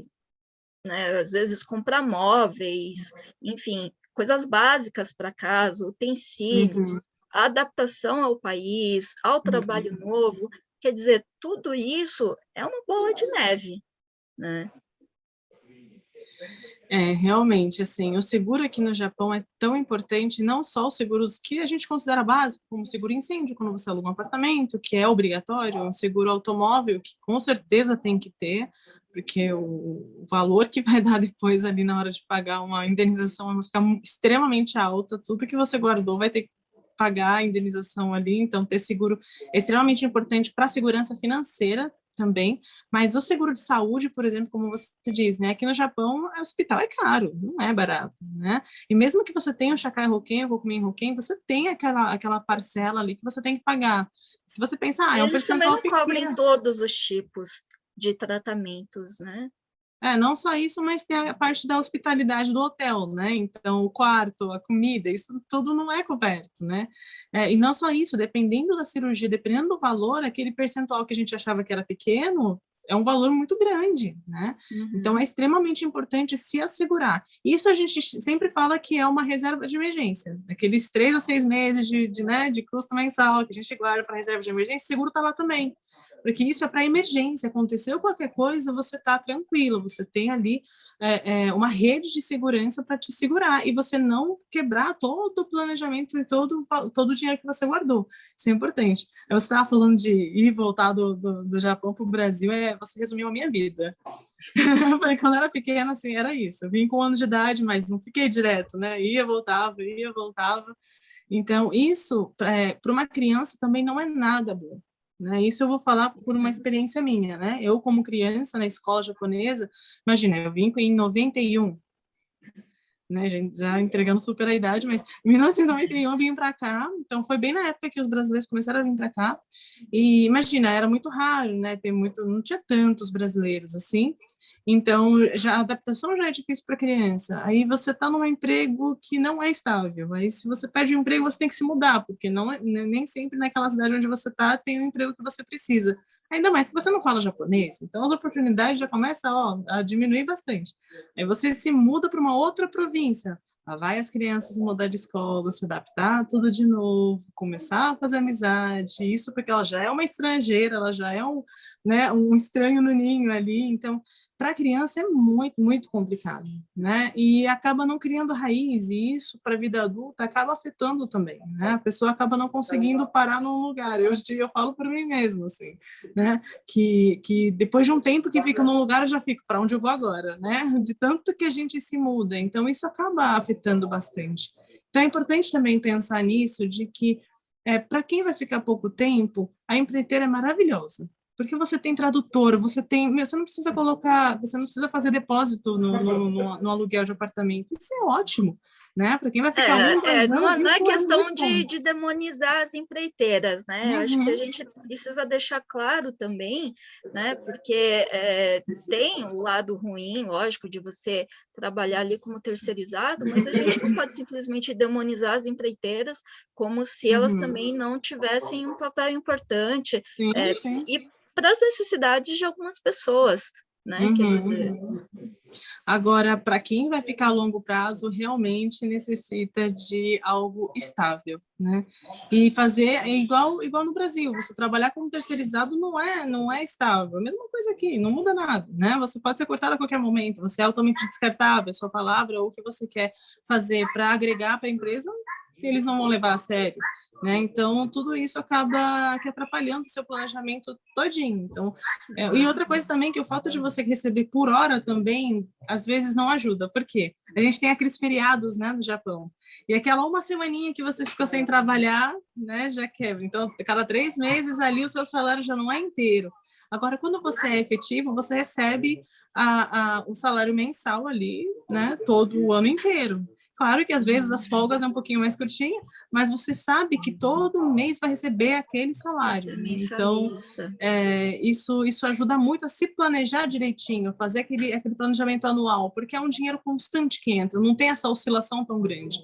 né, às vezes comprar móveis, enfim, coisas básicas para casa, utensílios, a adaptação ao país, ao trabalho novo, quer dizer, tudo isso é uma bola de neve, né? Realmente, assim, o seguro aqui no Japão é tão importante, não só os seguros que a gente considera básicos, como seguro incêndio, quando você aluga um apartamento, que é obrigatório, um seguro automóvel, que com certeza tem que ter, porque o valor que vai dar depois ali na hora de pagar uma indenização vai ficar extremamente alta, tudo que você guardou vai ter que pagar a indenização ali, então ter seguro é extremamente importante para a segurança financeira também, mas o seguro de saúde, por exemplo, como você diz, né, aqui no Japão, o hospital é caro, não é barato, né, e mesmo que você tenha o Shakai Hoken, o Kokumin Hoken, você tem aquela parcela ali que você tem que pagar. Se você pensar, é um Eles também percentual não cobrem pequeno. todos os tipos de tratamentos, né? Não só isso, mas tem a parte da hospitalidade do hotel, né? Então, o quarto, a comida, isso tudo não é coberto, né? E não só isso, dependendo da cirurgia, dependendo do valor, aquele percentual que a gente achava que era pequeno, é um valor muito grande, né? Então, é extremamente importante se assegurar. Isso a gente sempre fala que é uma reserva de emergência. Aqueles 3 a 6 meses de custo mensal que a gente guarda para reserva de emergência, o seguro está lá também. Porque isso é para emergência. Aconteceu qualquer coisa, você está tranquilo, você tem ali uma rede de segurança para te segurar e você não quebrar todo o planejamento e todo o dinheiro que você guardou. Isso é importante. Você estava falando de ir e voltar do Japão para o Brasil, você resumiu a minha vida. Porque quando eu era pequena, assim, era isso. Eu vim com 1 ano de idade, mas não fiquei direto, né? Ia, voltava, ia, voltava. Então, isso, para uma criança, também não é nada bom. Né? Isso eu vou falar por uma experiência minha, né? Eu, como criança, na escola japonesa, imagina, eu vim em 91, né, gente, já entregando super a idade, mas em 1991 eu vim para cá, então foi bem na época que os brasileiros começaram a vir para cá, e imagina, era muito raro, né, não tinha tantos brasileiros assim, então a adaptação já é difícil para criança, aí você está num emprego que não é estável, aí se você perde um emprego você tem que se mudar, porque não nem sempre naquela cidade onde você está tem o emprego que você precisa, ainda mais que você não fala japonês, então as oportunidades já começam a diminuir bastante. Aí você se muda para uma outra província. Lá vai as crianças mudar de escola, se adaptar tudo de novo, começar a fazer amizade. Isso porque ela já é uma estrangeira, ela já é um estranho no ninho ali. Então, para a criança é muito, muito complicado, né? E acaba não criando raiz, e isso para a vida adulta acaba afetando também, né? A pessoa acaba não conseguindo parar num lugar. Eu falo por mim mesmo, assim, né? Que depois de um tempo que fica num lugar, eu já fico, para onde eu vou agora, né? De tanto que a gente se muda. Então, isso acaba afetando bastante. Então, é importante também pensar nisso, de que para quem vai ficar pouco tempo, a empreiteira é maravilhosa. Porque você tem tradutor, você não precisa você não precisa fazer depósito no aluguel de apartamento. Isso é ótimo, né? Para quem vai ficar 1, 2 anos, Não é isso é questão muito bom. de demonizar as empreiteiras, né? Eu acho que a Uhum. gente precisa deixar claro também, né? Porque tem o lado ruim, lógico, de você trabalhar ali como terceirizado, mas a gente não pode simplesmente demonizar as empreiteiras como se elas também não tivessem um papel importante Sim, sim. e para as necessidades de algumas pessoas, né? Quer dizer, Agora, para quem vai ficar a longo prazo, realmente necessita de algo estável, né? E fazer igual no Brasil, você trabalhar como terceirizado não é estável. A mesma coisa aqui, não muda nada, né? Você pode ser cortado a qualquer momento, você é altamente descartável, sua palavra ou o que você quer fazer para agregar para a empresa, eles não vão levar a sério. Né? Então, tudo isso acaba que atrapalhando o seu planejamento todinho. Então, e outra coisa também, que o fato de você receber por hora também, às vezes não ajuda. Por quê? A gente tem aqueles feriados, né, no Japão. E aquela uma semaninha que você ficou sem trabalhar, né, já quebra. Então, cada 3 meses ali, o seu salário já não é inteiro. Agora, quando você é efetivo, você recebe o salário mensal ali, né, todo o ano inteiro. Claro que às vezes as folgas é um pouquinho mais curtinha, mas você sabe que todo mês vai receber aquele salário. ser Então, mensalista. isso ajuda muito a se planejar direitinho, fazer aquele planejamento anual, porque é um dinheiro constante que entra, não tem essa oscilação tão grande.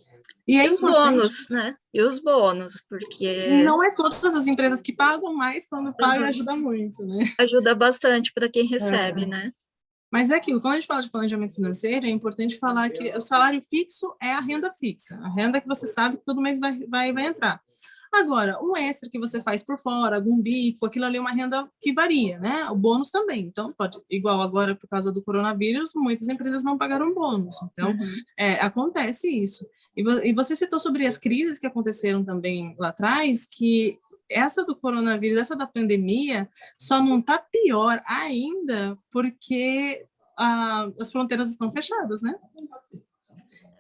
E é E os importante. bônus, né? E os bônus, porque Não é todas as empresas que pagam, mas quando pagam ajuda muito, né? ajuda bastante para quem recebe, É. né? Mas é aquilo, quando a gente fala de planejamento financeiro, é importante falar que o salário fixo é a renda fixa, a renda que você sabe que todo mês vai entrar. Agora, um extra que você faz por fora, algum bico, aquilo ali é uma renda que varia, né? O bônus também. Então, pode, igual agora, por causa do coronavírus, muitas empresas não pagaram bônus. Então, acontece isso. E você citou sobre as crises que aconteceram também lá atrás, que essa do coronavírus, essa da pandemia, só não está pior ainda porque as fronteiras estão fechadas, né?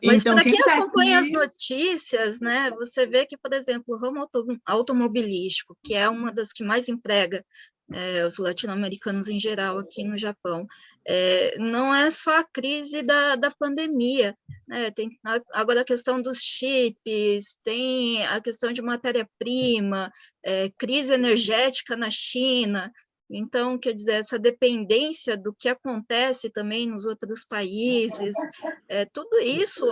Mas Então, para quem quem está acompanha as aqui. notícias, né, você vê que, por exemplo, o ramo automobilístico, que é uma das que mais emprega os latino-americanos em geral aqui no Japão, não é só a crise da pandemia, né, tem agora a questão dos chips, tem a questão de matéria-prima, crise energética na China. Então, quer dizer, essa dependência do que acontece também nos outros países, tudo isso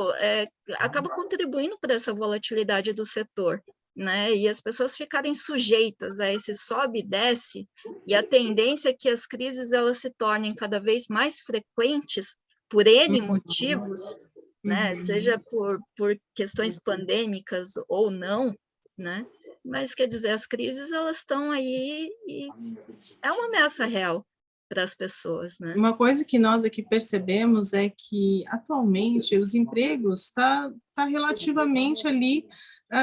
acaba contribuindo para essa volatilidade do setor, né? E as pessoas ficarem sujeitas a esse sobe e desce, e a tendência é que as crises elas se tornem cada vez mais frequentes por N motivos, né? Seja por questões pandêmicas ou não, né? Mas, quer dizer, as crises, elas estão aí e é uma ameaça real para as pessoas, né? Uma coisa que nós aqui percebemos é que, atualmente, os empregos tá relativamente ali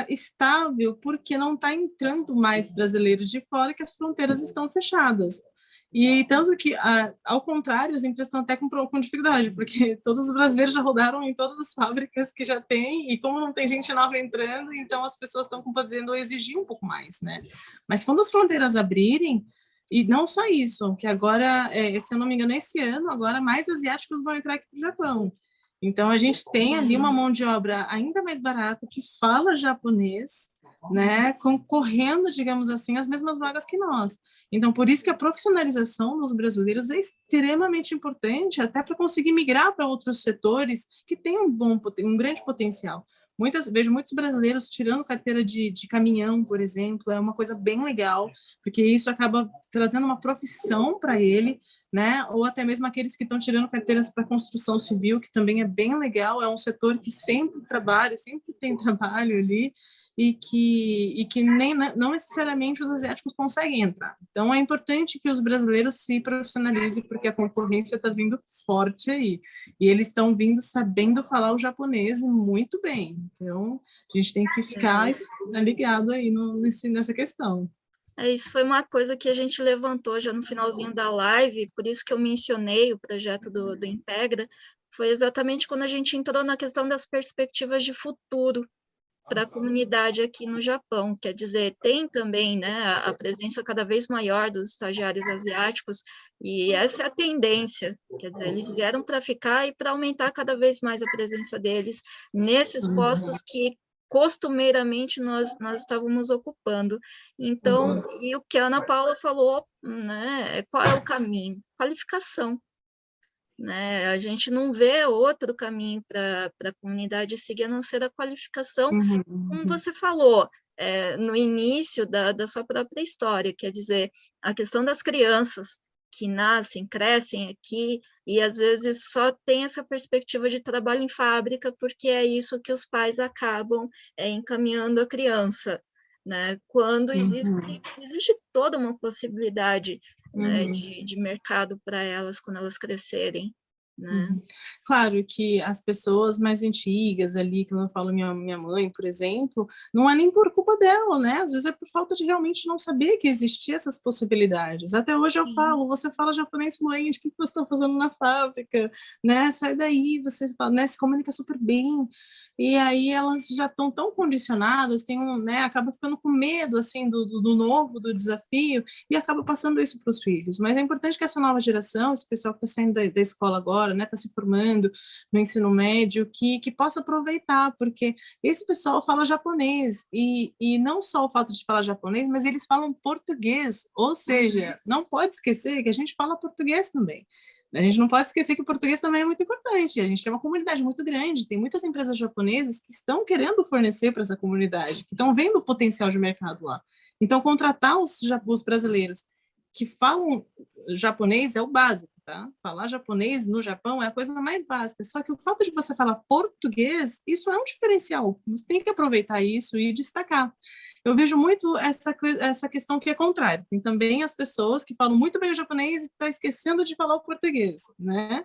estável, porque não está entrando mais brasileiros de fora, que as fronteiras estão fechadas. E tanto que, ao contrário, as empresas estão até com dificuldade, porque todos os brasileiros já rodaram em todas as fábricas que já tem, e como não tem gente nova entrando, então as pessoas estão podendo exigir um pouco mais, né? Mas quando as fronteiras abrirem, e não só isso, que agora, se eu não me engano, esse ano, agora mais asiáticos vão entrar aqui para o Japão. Então, a gente tem ali uma mão de obra ainda mais barata, que fala japonês, né, concorrendo, digamos assim, as mesmas vagas que nós. Então, por isso que a profissionalização dos brasileiros é extremamente importante, até para conseguir migrar para outros setores que têm um grande potencial. Vejo muitos brasileiros tirando carteira de caminhão, por exemplo, é uma coisa bem legal, porque isso acaba trazendo uma profissão para ele, né? Ou até mesmo aqueles que estão tirando carteiras para construção civil, que também é bem legal, é um setor que sempre trabalha, sempre tem trabalho ali, e que não necessariamente os asiáticos conseguem entrar. Então, é importante que os brasileiros se profissionalizem, porque a concorrência está vindo forte aí, e eles estão vindo sabendo falar o japonês muito bem. Então, a gente tem que ficar ligado aí nessa questão. Isso foi uma coisa que a gente levantou já no finalzinho da live, por isso que eu mencionei o projeto do Integra, foi exatamente quando a gente entrou na questão das perspectivas de futuro para a comunidade aqui no Japão. Quer dizer, tem também, né, a presença cada vez maior dos estagiários asiáticos, e essa é a tendência. Quer dizer, eles vieram para ficar e para aumentar cada vez mais a presença deles nesses postos que costumeiramente nós estávamos ocupando. Então, e o que a Ana Paula falou, né, qual é o caminho? Qualificação. Né? A gente não vê outro caminho para a comunidade seguir a não ser a qualificação, como você falou, no início da sua própria história, quer dizer, a questão das crianças que nascem, crescem aqui, e às vezes só tem essa perspectiva de trabalho em fábrica, porque é isso que os pais acabam encaminhando a criança, né? Quando existe toda uma possibilidade, né, de mercado para elas quando elas crescerem. Né? Claro que as pessoas mais antigas ali, como eu falo, minha mãe, por exemplo, não é nem por culpa dela, né? Às vezes é por falta de realmente não saber que existiam essas possibilidades. Até hoje eu falo, você fala japonês fluente, o que você está fazendo na fábrica? Né? Sai daí, você fala, né, se comunica super bem. E aí elas já estão tão condicionadas, né, acaba ficando com medo assim do novo, do desafio, e acaba passando isso para os filhos. Mas é importante que essa nova geração, esse pessoal que está saindo da escola agora, né, está se formando no ensino médio, que possa aproveitar, porque esse pessoal fala japonês, e não só o fato de falar japonês, mas eles falam português, ou seja, não pode esquecer que a gente fala português também. A gente não pode esquecer que o português também é muito importante. A gente tem uma comunidade muito grande, tem muitas empresas japonesas que estão querendo fornecer para essa comunidade, que estão vendo o potencial de mercado lá. Então, contratar os brasileiros que falam japonês é o básico, tá? Falar japonês no Japão é a coisa mais básica. Só que o fato de você falar português, isso é um diferencial. Você tem que aproveitar isso e destacar. Eu vejo muito essa questão que é contrária. Tem também as pessoas que falam muito bem o japonês e estão esquecendo de falar o português, né?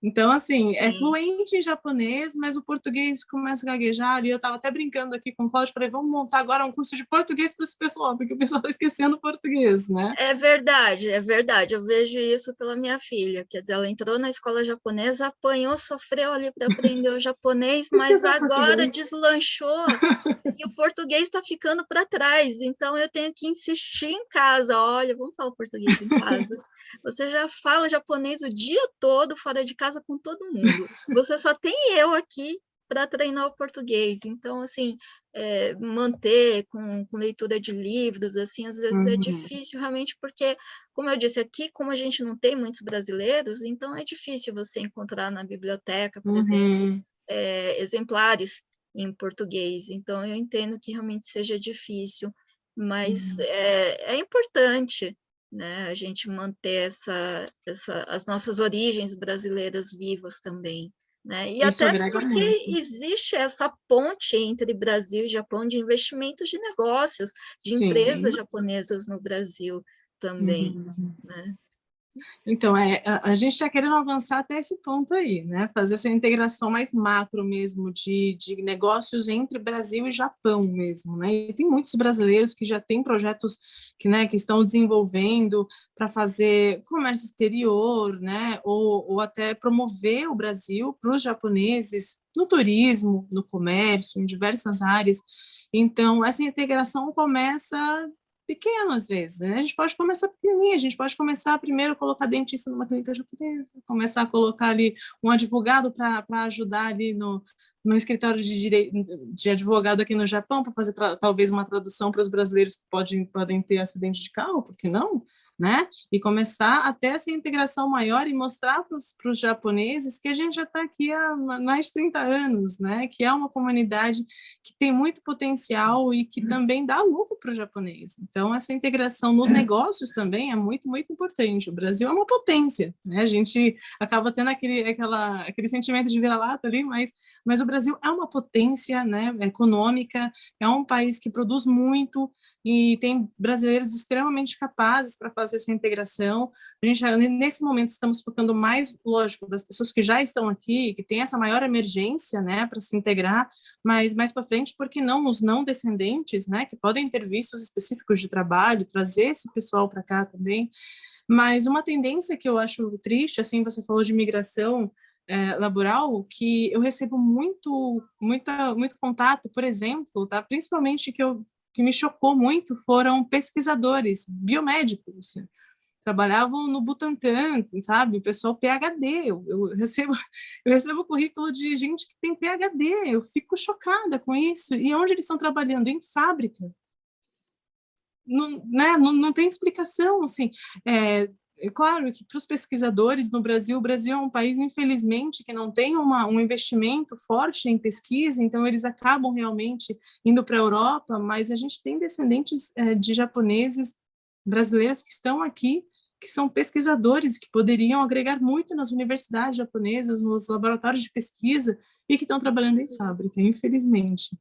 Então, assim, é fluente em japonês, mas o português começa a gaguejar, e eu estava até brincando aqui com o Cláudio, falei, vamos montar agora um curso de português para esse pessoal, porque o pessoal está esquecendo o português, né? É verdade, eu vejo isso pela minha filha, quer dizer, ela entrou na escola japonesa, apanhou, sofreu ali para aprender o japonês, mas agora deslanchou, e o português está ficando para trás, então eu tenho que insistir em casa, olha, vamos falar português em casa. Você já fala japonês o dia todo, fora de casa, com todo mundo. Você só tem eu aqui para treinar o português. Então, assim, manter com leitura de livros, assim, às vezes é difícil realmente, porque, como eu disse aqui, como a gente não tem muitos brasileiros, então é difícil você encontrar na biblioteca, por exemplo, exemplares em português. Então, eu entendo que realmente seja difícil, mas é importante, né, a gente manter as nossas origens brasileiras vivas também, né? E Isso até agrega porque muito. existe essa ponte entre Brasil e Japão de investimentos de negócios, de empresas Sim. japonesas no Brasil também, né? Então, a gente está querendo avançar até esse ponto aí, né? Fazer essa integração mais macro mesmo de negócios entre Brasil e Japão mesmo, né? E tem muitos brasileiros que já têm projetos que, né, que estão desenvolvendo para fazer comércio exterior, né? Ou até promover o Brasil para os japoneses no turismo, no comércio, em diversas áreas. Então, essa integração começa pequeno às vezes, né? A gente pode começar pequenininho, a gente pode começar primeiro a colocar dentista numa clínica japonesa, começar a colocar ali um advogado para ajudar ali no escritório de advogado aqui no Japão, para fazer talvez uma tradução para os brasileiros que podem ter acidente de carro, por que não? Né? E começar a ter essa integração maior e mostrar para os japoneses que a gente já está aqui há mais de 30 anos, né? Que é uma comunidade que tem muito potencial e que também dá lucro para o japonês. Então, essa integração nos negócios também é muito, muito importante. O Brasil é uma potência, né? A gente acaba tendo aquele sentimento de vira-lata ali, mas o Brasil é uma potência, né, econômica, é um país que produz muito e tem brasileiros extremamente capazes para fazer essa integração. A gente, nesse momento, estamos focando mais, lógico, das pessoas que já estão aqui, que têm essa maior emergência, né, para se integrar, mas mais para frente, por que não os não descendentes, né, que podem ter vistos específicos de trabalho, trazer esse pessoal para cá também. Mas uma tendência que eu acho triste, assim, você falou de migração laboral, que eu recebo muito contato, por exemplo, tá? Principalmente que me chocou muito foram pesquisadores biomédicos, assim, trabalhavam no Butantan, sabe? O pessoal PhD, eu recebo currículo de gente que tem PhD, eu fico chocada com isso. E onde eles estão trabalhando? Em fábrica. Não, né? Não tem explicação, assim. É claro que para os pesquisadores no Brasil, o Brasil é um país, infelizmente, que não tem um investimento forte em pesquisa, então eles acabam realmente indo para a Europa, mas a gente tem descendentes de japoneses brasileiros que estão aqui, que são pesquisadores, que poderiam agregar muito nas universidades japonesas, nos laboratórios de pesquisa, e que estão trabalhando em fábrica, infelizmente.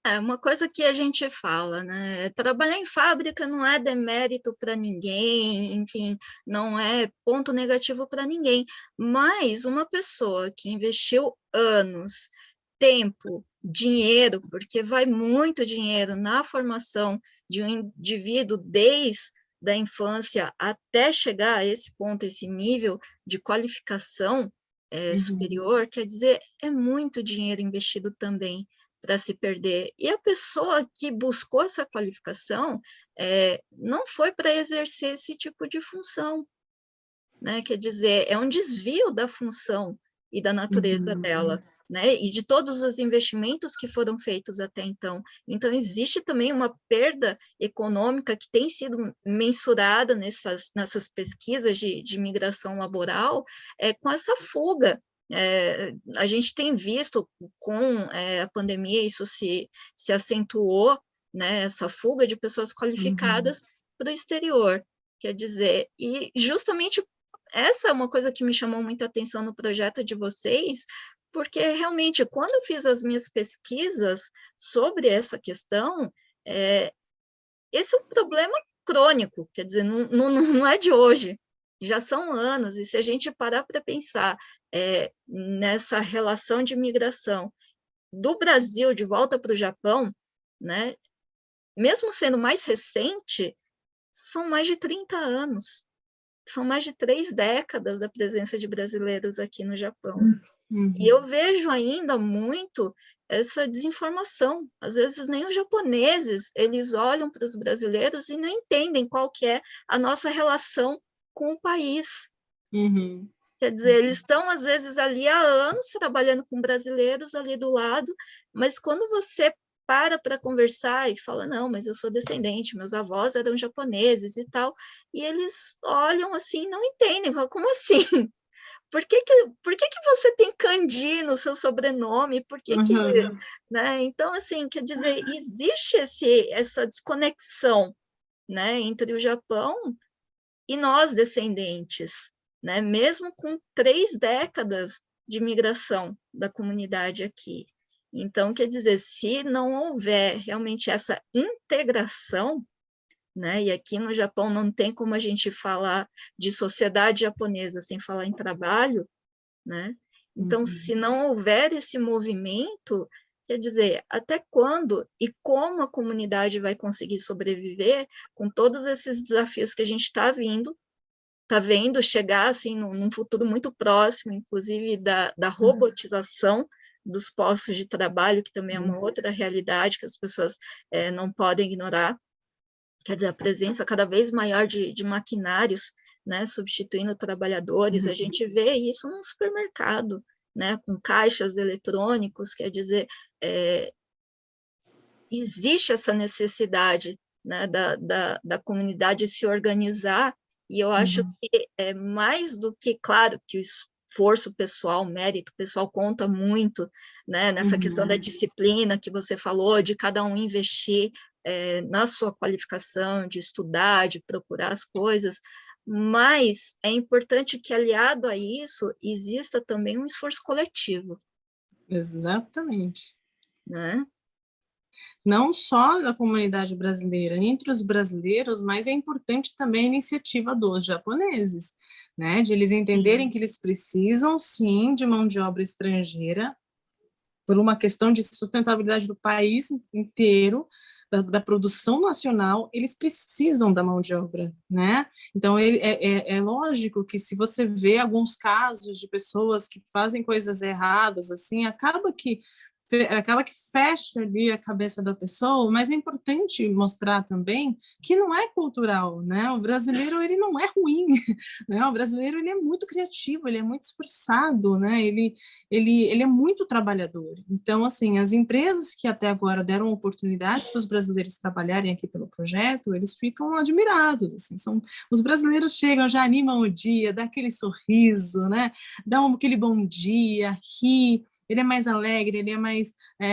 É uma coisa que a gente fala, né? Trabalhar em fábrica não é demérito para ninguém, enfim, não é ponto negativo para ninguém. Mas uma pessoa que investiu anos, tempo, dinheiro, porque vai muito dinheiro na formação de um indivíduo desde da infância até chegar a esse ponto, esse nível de qualificação superior, quer dizer, é muito dinheiro investido também para se perder. E a pessoa que buscou essa qualificação não foi para exercer esse tipo de função, né? Quer dizer, é um desvio da função e da natureza dela, né? E de todos os investimentos que foram feitos até então. Então, existe também uma perda econômica que tem sido mensurada nessas pesquisas de migração laboral com essa fuga. A gente tem visto com a pandemia, isso se acentuou, né? Essa fuga de pessoas qualificadas para o exterior. Quer dizer, e justamente essa é uma coisa que me chamou muita atenção no projeto de vocês, porque realmente, quando eu fiz as minhas pesquisas sobre essa questão, esse é um problema crônico, quer dizer, não é de hoje, já são anos, e se a gente parar para pensar nessa relação de migração do Brasil de volta para o Japão, né, mesmo sendo mais recente, são mais de 30 anos. São mais de 3 décadas da presença de brasileiros aqui no Japão. E eu vejo ainda muito essa desinformação. Às vezes nem os japoneses, eles olham para os brasileiros e não entendem qual que é a nossa relação com o país. Quer dizer, eles estão, às vezes, ali há anos trabalhando com brasileiros ali do lado, mas quando você para conversar e fala, não, mas eu sou descendente, meus avós eram japoneses e tal, e eles olham assim, não entendem, falam, como assim? Por que que você tem kanji no seu sobrenome? Por que que, Uhum. né? Então, assim, quer dizer, existe essa desconexão, né, entre o Japão e nós, descendentes, né? Mesmo com 3 décadas de migração da comunidade aqui. Então, quer dizer, se não houver realmente essa integração, né? E aqui no Japão não tem como a gente falar de sociedade japonesa sem falar em trabalho, né? Então, se não houver esse movimento, quer dizer, até quando e como a comunidade vai conseguir sobreviver com todos esses desafios que a gente está vendo chegar assim num futuro muito próximo, inclusive da robotização dos postos de trabalho, que também é uma outra realidade que as pessoas não podem ignorar. Quer dizer, a presença cada vez maior de maquinários, né, substituindo trabalhadores. A gente vê isso no supermercado, né, com caixas eletrônicos, quer dizer, existe essa necessidade, né, da comunidade se organizar, e eu acho que é mais do que, claro, que o esforço pessoal, o mérito pessoal conta muito, né, nessa questão da disciplina que você falou, de cada um investir na sua qualificação, de estudar, de procurar as coisas, mas é importante que, aliado a isso, exista também um esforço coletivo, Exatamente. né? Não só da comunidade brasileira, entre os brasileiros, mas é importante também a iniciativa dos japoneses, né, de eles entenderem que eles precisam, sim, de mão de obra estrangeira, por uma questão de sustentabilidade do país inteiro, da produção nacional, eles precisam da mão de obra, né? Então, é lógico que se você vê alguns casos de pessoas que fazem coisas erradas, assim, acaba que fecha ali a cabeça da pessoa, mas é importante mostrar também que não é cultural, né? O brasileiro, ele não é ruim, né? O brasileiro, ele é muito criativo, ele é muito esforçado, né? Ele é muito trabalhador. Então, assim, as empresas que até agora deram oportunidades para os brasileiros trabalharem aqui pelo projeto, eles ficam admirados, assim, os brasileiros chegam, já animam o dia, dá aquele sorriso, né? Dá aquele bom dia, ri, ele é mais alegre, ele é mais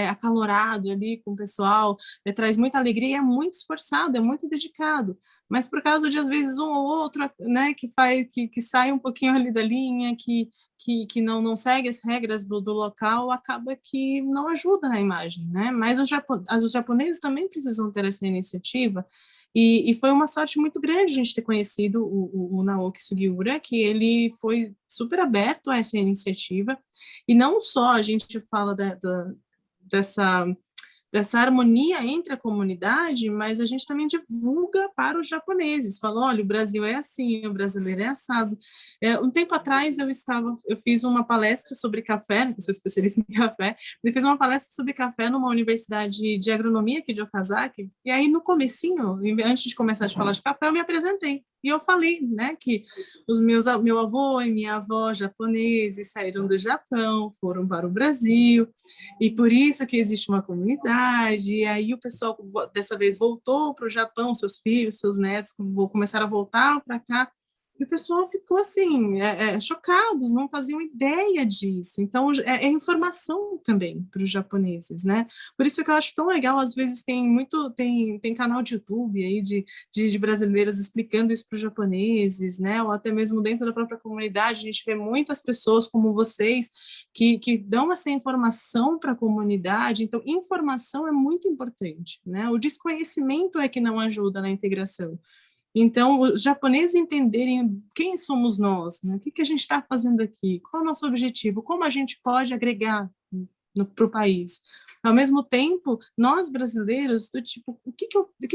acalorado ali com o pessoal, traz muita alegria e é muito esforçado, é muito dedicado. Mas por causa de, às vezes, um ou outro, né, que sai um pouquinho ali da linha, que não segue as regras do local, acaba que não ajuda na imagem, né? Mas os japoneses também precisam ter essa iniciativa, e foi uma sorte muito grande a gente ter conhecido o Naoki Sugiura, que ele foi super aberto a essa iniciativa, e não só a gente fala dessa harmonia entre a comunidade, mas a gente também divulga para os japoneses, fala, olha, o Brasil é assim, o brasileiro é assado. Um tempo atrás eu fiz uma palestra sobre café, eu sou especialista em café, eu fiz uma palestra sobre café numa universidade de agronomia aqui de Okazaki, e aí no comecinho, antes de começar a falar de café, eu me apresentei, e eu falei, né, que meu avô e minha avó japoneses saíram do Japão, foram para o Brasil, e por isso que existe uma comunidade, e aí o pessoal dessa vez voltou para o Japão, seus filhos, seus netos começaram a voltar para cá, e o pessoal ficou assim, chocados, não faziam ideia disso. Então, é informação também para os japoneses, né? Por isso que eu acho tão legal, às vezes tem canal de YouTube aí de brasileiros explicando isso para os japoneses, né? Ou até mesmo dentro da própria comunidade, a gente vê muitas pessoas como vocês que dão essa informação para a comunidade. Então, informação é muito importante, né? O desconhecimento é que não ajuda na integração. Então, os japoneses entenderem quem somos nós, né? O que a gente está fazendo aqui, qual é o nosso objetivo, como a gente pode agregar para o país. Ao mesmo tempo, nós brasileiros, do tipo, o que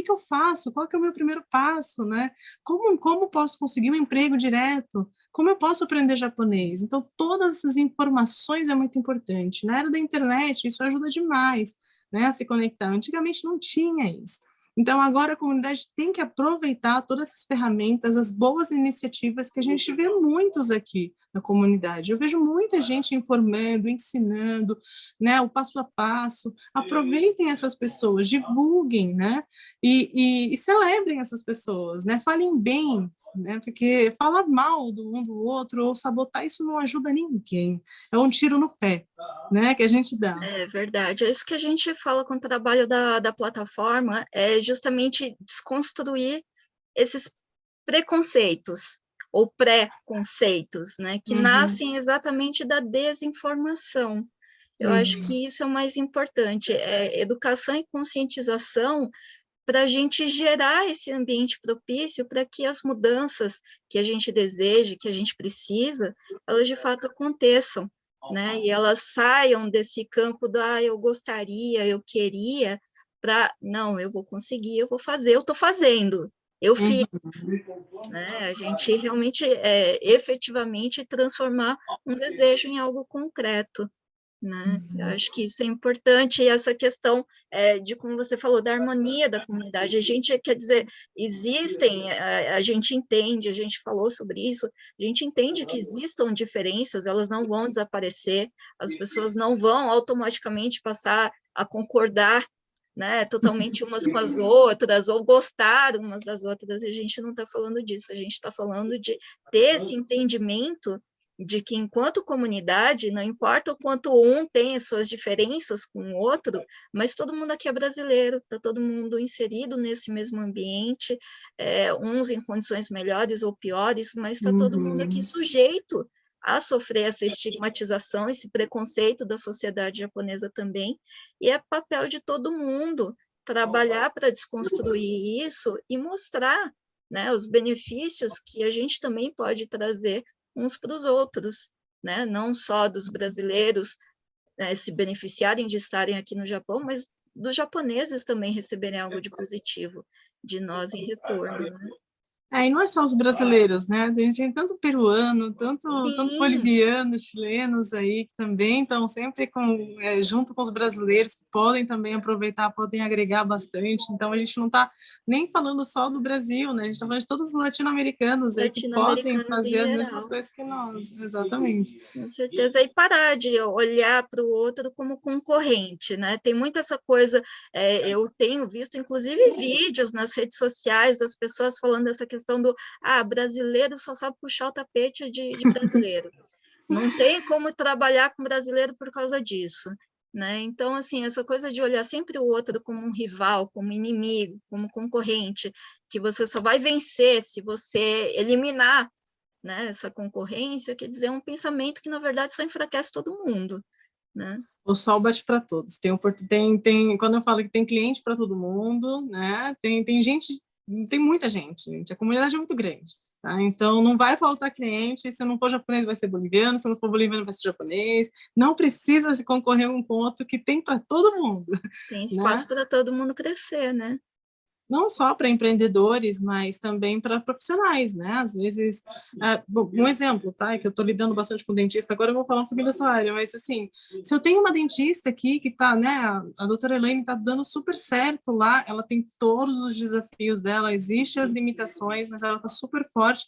eu faço? Qual que é o meu primeiro passo, né? Como posso conseguir um emprego direto? Como eu posso aprender japonês? Então, todas essas informações é muito importante. Na era da internet, isso ajuda demais, né, a se conectar. Antigamente não tinha isso. Então, agora a comunidade tem que aproveitar todas essas ferramentas, as boas iniciativas que a gente vê muitos aqui, na comunidade. Eu vejo muita gente informando, ensinando, né, o passo a passo. Aproveitem essas pessoas, divulguem, né, e celebrem essas pessoas, né, falem bem, né, porque falar mal do um do outro ou sabotar, isso não ajuda ninguém. É um tiro no pé, né, que a gente dá. É verdade, é isso que a gente fala com o trabalho da plataforma, é justamente desconstruir esses preconceitos ou pré-conceitos, né, que nascem exatamente da desinformação. Eu acho que isso é o mais importante, é educação e conscientização para a gente gerar esse ambiente propício para que as mudanças que a gente deseja, que a gente precisa, elas de fato aconteçam, né? E elas saiam desse campo do eu gostaria, eu queria, para não, eu vou conseguir, eu vou fazer, eu estou fazendo, eu fiz, né? A gente realmente, efetivamente, transformar um desejo em algo concreto. Né? Eu acho que isso é importante, e essa questão de, como você falou, da harmonia da comunidade. A gente, quer dizer, existem, a gente entende, a gente falou sobre isso, a gente entende que existam diferenças, elas não vão desaparecer, as pessoas não vão automaticamente passar a concordar, né, totalmente umas com as outras, ou gostar umas das outras, e a gente não está falando disso, a gente está falando de ter esse entendimento de que, enquanto comunidade, não importa o quanto um tem as suas diferenças com o outro, mas todo mundo aqui é brasileiro, está todo mundo inserido nesse mesmo ambiente, uns em condições melhores ou piores, mas está todo mundo aqui sujeito a sofrer essa estigmatização, esse preconceito da sociedade japonesa também, e é papel de todo mundo trabalhar para desconstruir isso e mostrar, né, os benefícios que a gente também pode trazer uns para os outros, né? Não só dos brasileiros se beneficiarem de estarem aqui no Japão, mas dos japoneses também receberem algo de positivo de nós em retorno. Né? E não é só os brasileiros, né? A gente tem tanto peruano, tanto bolivianos, chilenos aí, que também estão sempre junto com os brasileiros, que podem também aproveitar, podem agregar bastante. Então, a gente não está nem falando só do Brasil, né? A gente está falando de todos os latino-americanos aí que podem fazer as mesmas coisas que nós. Exatamente. Com certeza, e parar de olhar para o outro como concorrente, né? Tem muita essa coisa, eu tenho visto, inclusive, vídeos nas redes sociais das pessoas falando dessa questão do brasileiro só sabe puxar o tapete de brasileiro. Não tem como trabalhar com brasileiro por causa disso. Né? Então, assim, essa coisa de olhar sempre o outro como um rival, como inimigo, como concorrente, que você só vai vencer se você eliminar, né, essa concorrência, quer dizer, é um pensamento que, na verdade, só enfraquece todo mundo. Né? O sol bate para todos. Quando eu falo que tem cliente para todo mundo, né? Tem gente, tem muita gente. A comunidade é muito grande. Tá? Então, não vai faltar cliente. Se não for japonês, vai ser boliviano. Se não for boliviano, vai ser japonês. Não precisa se concorrer um com o outro, que tem para todo mundo. Tem espaço, né? Para todo mundo crescer, né? Não só para empreendedores, mas também para profissionais, né? Às vezes, um exemplo, tá? Que eu estou lidando bastante com dentista, agora eu vou falar um pouquinho dessa área, mas assim, se eu tenho uma dentista aqui que está, né? A doutora Elaine está dando super certo lá, ela tem todos os desafios dela, existem as limitações, mas ela está super forte.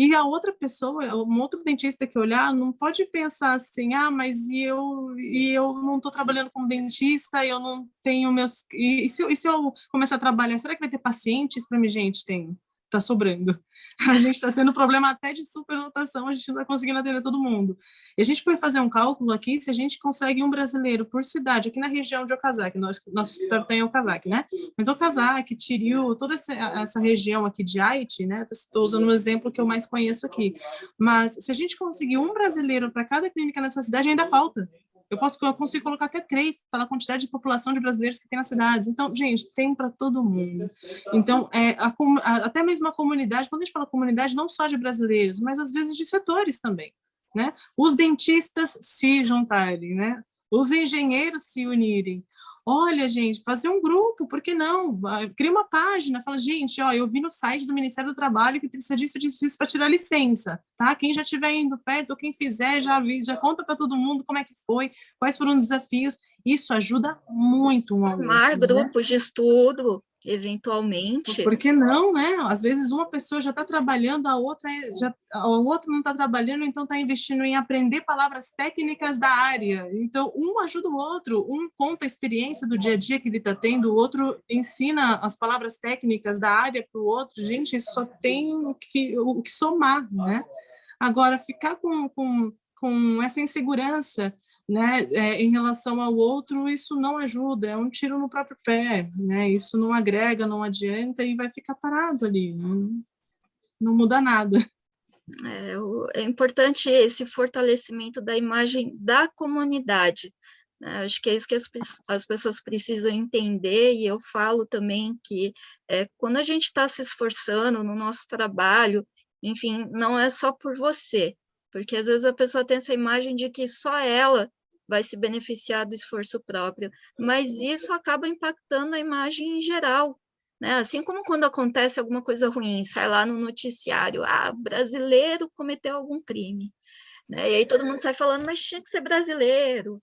E a outra pessoa, um outro dentista que olhar, não pode pensar assim, mas eu não estou trabalhando como dentista, eu não tenho meus... E se eu começar a trabalhar, será que vai ter pacientes para mim? Gente, tem. Está sobrando. A gente está tendo problema até de superlotação, a gente não está conseguindo atender todo mundo. E a gente foi fazer um cálculo aqui, se a gente consegue um brasileiro por cidade, aqui na região de Okazaki, nosso escritório tem Okazaki, né? Mas Okazaki, Chiryu, toda essa região aqui de Aichi, né? Estou usando um exemplo que eu mais conheço aqui. Mas se a gente conseguir um brasileiro para cada clínica nessa cidade, ainda falta. Eu consigo colocar até 3 pela quantidade de população de brasileiros que tem nas cidades. Então, gente, tem para todo mundo. Então, até mesmo a comunidade, quando a gente fala comunidade, não só de brasileiros, mas às vezes de setores também, né? Os dentistas se juntarem, né? Os engenheiros se unirem. Olha, gente, fazer um grupo, por que não? Cria uma página, fala, gente, eu vi no site do Ministério do Trabalho que precisa disso para tirar licença, tá? Quem já estiver indo perto, ou quem fizer, já conta para todo mundo como é que foi, quais foram os desafios. Isso ajuda muito um ao outro. Formar grupos de estudo, eventualmente. Por que não, né? Às vezes uma pessoa já está trabalhando, a outra não está trabalhando, então está investindo em aprender palavras técnicas da área. Então, um ajuda o outro, um conta a experiência do dia a dia que ele está tendo, o outro ensina as palavras técnicas da área para o outro. Gente, isso só tem o que somar, né? Agora, ficar com essa insegurança, né, em relação ao outro, isso não ajuda, é um tiro no próprio pé, né? Isso não agrega, não adianta e vai ficar parado ali, não muda nada. É importante esse fortalecimento da imagem da comunidade, né? Acho que é isso que as pessoas precisam entender, e eu falo também que quando a gente está se esforçando no nosso trabalho, enfim, não é só por você, porque às vezes a pessoa tem essa imagem de que só ela vai se beneficiar do esforço próprio, mas isso acaba impactando a imagem em geral, né? Assim como quando acontece alguma coisa ruim, sai lá no noticiário, brasileiro cometeu algum crime, né? E aí todo mundo sai falando, mas tinha que ser brasileiro.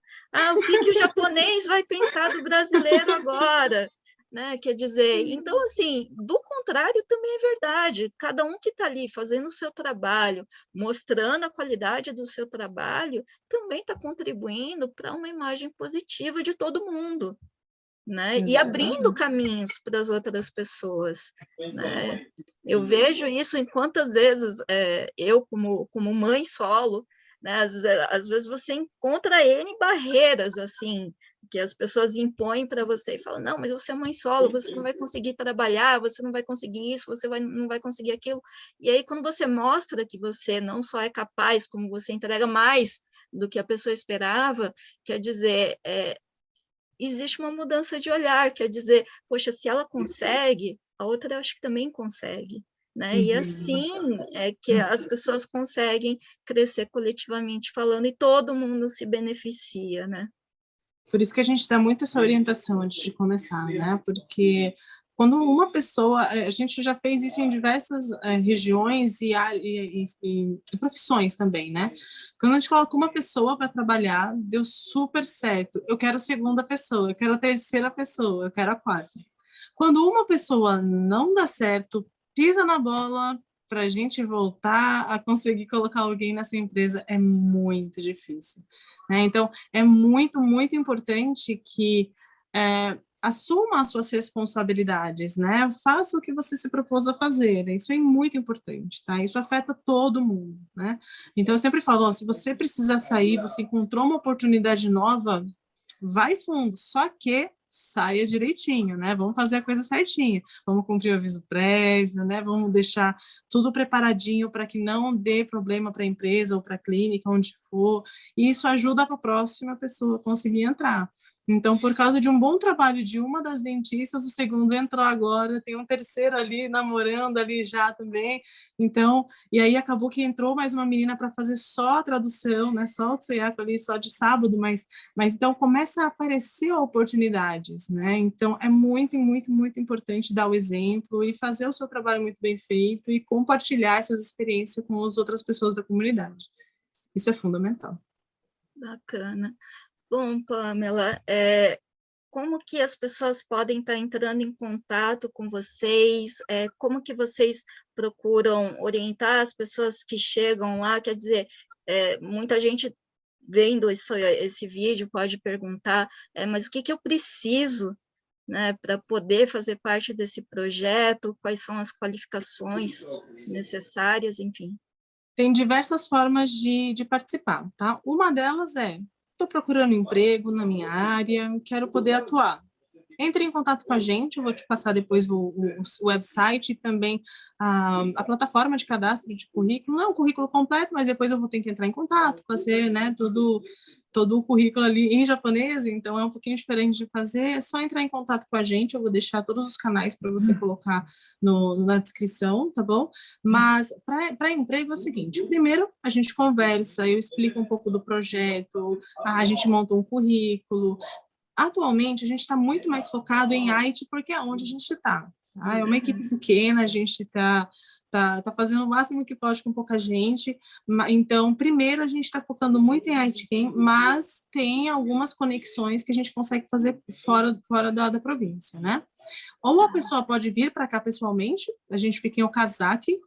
O que o japonês vai pensar do brasileiro agora? Né? Quer dizer, então, assim, do contrário também é verdade. Cada um que está ali fazendo o seu trabalho, mostrando a qualidade do seu trabalho, também está contribuindo para uma imagem positiva de todo mundo, né? E abrindo caminhos para as outras pessoas, né? Eu vejo isso em quantas vezes eu, como mãe solo, né? Às vezes você encontra N barreiras, assim, que as pessoas impõem para você e falam, não, mas você é mãe solo, você não vai conseguir trabalhar, você não vai conseguir isso, não vai conseguir aquilo. E aí, quando você mostra que você não só é capaz, como você entrega mais do que a pessoa esperava, quer dizer, existe uma mudança de olhar, quer dizer, poxa, se ela consegue, a outra eu acho que também consegue, né? E assim é que as pessoas conseguem crescer coletivamente falando e todo mundo se beneficia, né? Por isso que a gente dá muito essa orientação antes de começar, né? Porque quando uma pessoa, a gente já fez isso em diversas regiões e profissões também, né? Quando a gente coloca uma pessoa para trabalhar, deu super certo. Eu quero a segunda pessoa, eu quero a terceira pessoa, eu quero a quarta. Quando uma pessoa não dá certo, pisa na bola, para a gente voltar a conseguir colocar alguém nessa empresa é muito difícil, né? Então, é muito, muito importante que assuma as suas responsabilidades, né? Faça o que você se propôs a fazer. Isso é muito importante, tá? Isso afeta todo mundo, né? Então, eu sempre falo, se você precisar sair, você encontrou uma oportunidade nova, vai fundo, só que saia direitinho, né? Vamos fazer a coisa certinha, vamos cumprir o aviso prévio, né? Vamos deixar tudo preparadinho para que não dê problema para a empresa ou para a clínica, onde for, e isso ajuda para a próxima pessoa conseguir entrar. Então, por causa de um bom trabalho de uma das dentistas, o segundo entrou agora, tem um terceiro ali namorando ali já também. Então, e aí acabou que entrou mais uma menina para fazer só a tradução, né? Só o Tsuyaku ali, só de sábado, mas então começa a aparecer oportunidades, né? Então, é muito, muito, muito importante dar o exemplo e fazer o seu trabalho muito bem feito e compartilhar essas experiências com as outras pessoas da comunidade. Isso é fundamental. Bacana. Bom, Pamela, como que as pessoas podem estar entrando em contato com vocês? Como que vocês procuram orientar as pessoas que chegam lá? Quer dizer, muita gente vendo esse vídeo pode perguntar, mas o que eu preciso, né, para poder fazer parte desse projeto? Quais são as qualificações necessárias, enfim. Tem diversas formas de participar, tá? Uma delas estou procurando emprego na minha área, quero poder atuar. Entre em contato com a gente, eu vou te passar depois o website e também a plataforma de cadastro de currículo, não o currículo completo, mas depois eu vou ter que entrar em contato, fazer, né, todo o currículo ali em japonês, então é um pouquinho diferente de fazer, é só entrar em contato com a gente, eu vou deixar todos os canais para você colocar na descrição, tá bom? Mas para emprego é o seguinte, primeiro a gente conversa, eu explico um pouco do projeto, a gente monta um currículo. Atualmente a gente está muito mais focado em IT porque é onde a gente está. Tá? É uma equipe pequena, a gente está tá fazendo o máximo que pode com pouca gente. Então, primeiro, a gente está focando muito em Aitken, mas tem algumas conexões que a gente consegue fazer fora da província, né? Ou a pessoa pode vir para cá pessoalmente, a gente fica em Okazakhi.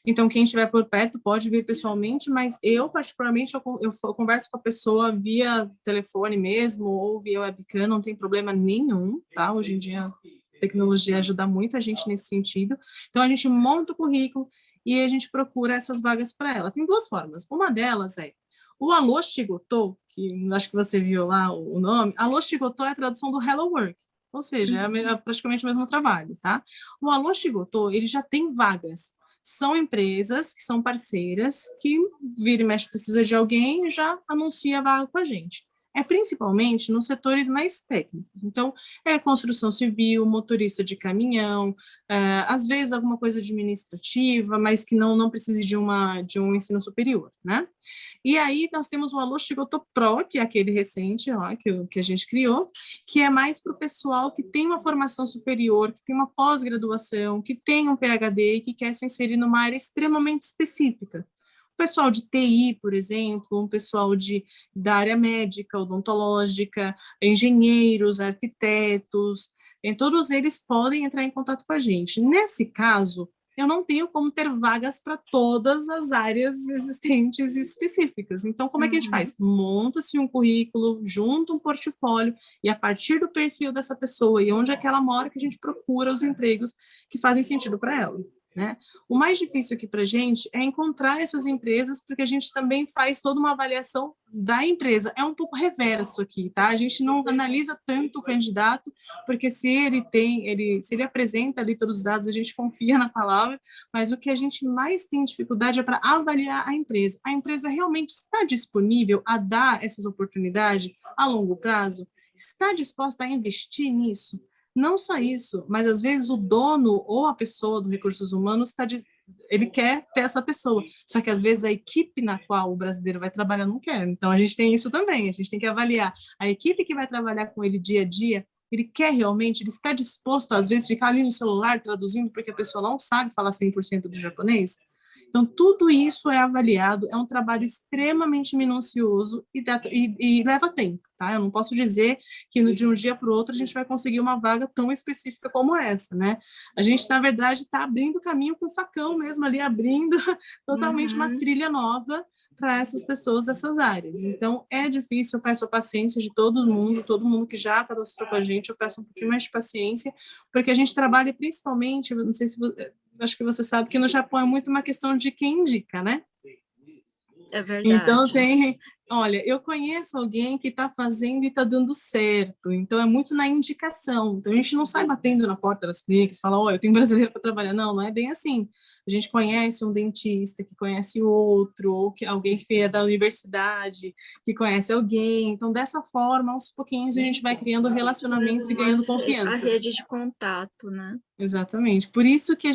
Então, quem estiver por perto pode vir pessoalmente, mas eu, particularmente, eu converso com a pessoa via telefone mesmo ou via webcam, não tem problema nenhum, tá? Hoje em dia, a tecnologia ajuda muito a gente nesse sentido. Então, a gente monta o currículo e a gente procura essas vagas para ela. Tem duas formas. Uma delas é o Alô Shigoto, que acho que você viu lá o nome. Alô Shigoto é a tradução do Hello Work, ou seja, é praticamente o mesmo trabalho, tá? O Alô Shigoto, ele já tem vagas. São empresas que são parceiras, que vira e mexe precisa de alguém e já anuncia a vaga com a gente. É principalmente nos setores mais técnicos. Então, é construção civil, motorista de caminhão, às vezes alguma coisa administrativa, mas que não precise de um ensino superior, né? E aí nós temos o Alô Shigoto Pro, que é aquele recente ó, que a gente criou, que é mais para o pessoal que tem uma formação superior, que tem uma pós-graduação, que tem um PhD e que quer se inserir numa área extremamente específica. O pessoal de TI, por exemplo, um pessoal da área médica, odontológica, engenheiros, arquitetos, todos eles podem entrar em contato com a gente. Nesse caso, eu não tenho como ter vagas para todas as áreas existentes e específicas. Então, como é que a gente faz? Monta-se um currículo, junta um portfólio, e a partir do perfil dessa pessoa e onde é que ela mora, que a gente procura os empregos que fazem sentido para ela. Né? O mais difícil aqui para a gente é encontrar essas empresas, porque a gente também faz toda uma avaliação da empresa. É um pouco reverso aqui, tá? A gente não analisa tanto o candidato, porque se ele apresenta ali todos os dados, a gente confia na palavra, mas o que a gente mais tem dificuldade é para avaliar a empresa. A empresa realmente está disponível a dar essas oportunidades a longo prazo? Está disposta a investir nisso? Não só isso, mas às vezes o dono ou a pessoa do recursos humanos ele quer ter essa pessoa, só que às vezes a equipe na qual o brasileiro vai trabalhar não quer. Então a gente tem isso também, a gente tem que avaliar a equipe que vai trabalhar com ele dia a dia. Ele quer realmente, ele está disposto às vezes ficar ali no celular traduzindo porque a pessoa não sabe falar 100% do japonês. Então, tudo isso é avaliado, é um trabalho extremamente minucioso e leva tempo, tá? Eu não posso dizer que de um dia para o outro a gente vai conseguir uma vaga tão específica como essa, né? A gente, na verdade, está abrindo caminho com o facão mesmo ali, abrindo totalmente uma trilha nova para essas pessoas dessas áreas. Então, é difícil, eu peço a paciência de todo mundo que já cadastrou com a gente, eu peço um pouquinho mais de paciência, porque a gente trabalha principalmente, não sei se acho que você sabe que no Japão é muito uma questão de quem indica, né? É verdade. Então olha, eu conheço alguém que está fazendo e está dando certo, então é muito na indicação. Então a gente não sai batendo na porta das clínicas, fala, eu tenho brasileiro para trabalhar. Não é bem assim. A gente conhece um dentista que conhece outro, ou alguém que veio da universidade, que conhece alguém. Então, dessa forma, aos pouquinhos, a gente vai criando relacionamentos e ganhando confiança. A rede de contato, né? Exatamente. Por isso que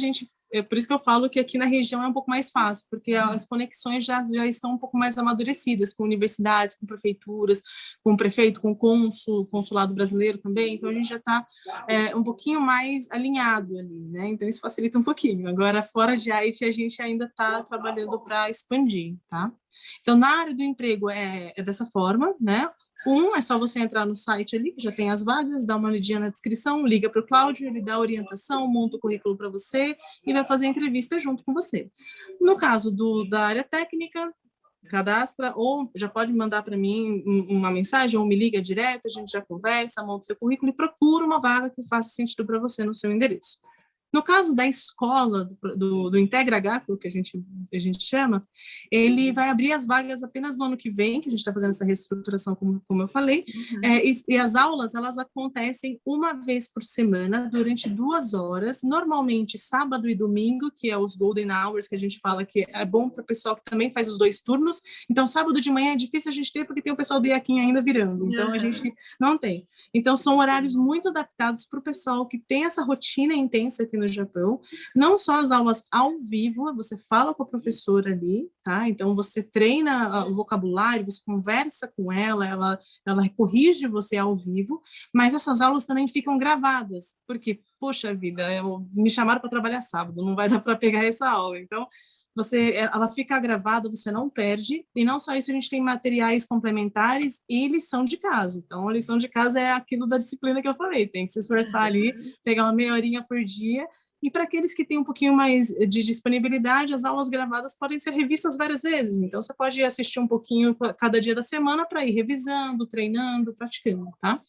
eu falo que aqui na região é um pouco mais fácil, porque as conexões já estão um pouco mais amadurecidas com universidades, com prefeituras, com o prefeito, com o consulado brasileiro também, então a gente já está um pouquinho mais alinhado ali, né? Então isso facilita um pouquinho. Agora, fora de Haiti, a gente ainda está trabalhando para expandir, tá? Então, na área do emprego é dessa forma, né? É só você entrar no site ali, que já tem as vagas, dá uma lidinha na descrição, liga para o Cláudio, ele dá orientação, monta o currículo para você e vai fazer a entrevista junto com você. No caso da área técnica, cadastra, ou já pode mandar para mim uma mensagem, ou me liga direto, a gente já conversa, monta o seu currículo e procura uma vaga que faça sentido para você no seu endereço. No caso da escola, do Integra Gaku, que a gente chama, ele vai abrir as vagas apenas no ano que vem, que a gente está fazendo essa reestruturação, como eu falei, e as aulas, elas acontecem uma vez por semana, durante 2 horas, normalmente sábado e domingo, que é os golden hours, que a gente fala que é bom para o pessoal que também faz os 2 turnos. Então, sábado de manhã é difícil a gente ter, porque tem o pessoal do IAQUIM ainda virando, então a gente não tem. Então, são horários muito adaptados para o pessoal que tem essa rotina intensa aqui no Japão. Não só as aulas ao vivo, você fala com a professora ali, tá? Então, você treina o vocabulário, você conversa com ela corrige você ao vivo, mas essas aulas também ficam gravadas, porque, poxa vida, me chamaram para trabalhar sábado, não vai dar para pegar essa aula. Então, ela fica gravada, você não perde, e não só isso, a gente tem materiais complementares e lição de casa. Então, a lição de casa é aquilo da disciplina que eu falei, tem que se esforçar ali, pegar uma meia horinha por dia, e para aqueles que têm um pouquinho mais de disponibilidade, as aulas gravadas podem ser revistas várias vezes, então você pode assistir um pouquinho cada dia da semana para ir revisando, treinando, praticando, tá?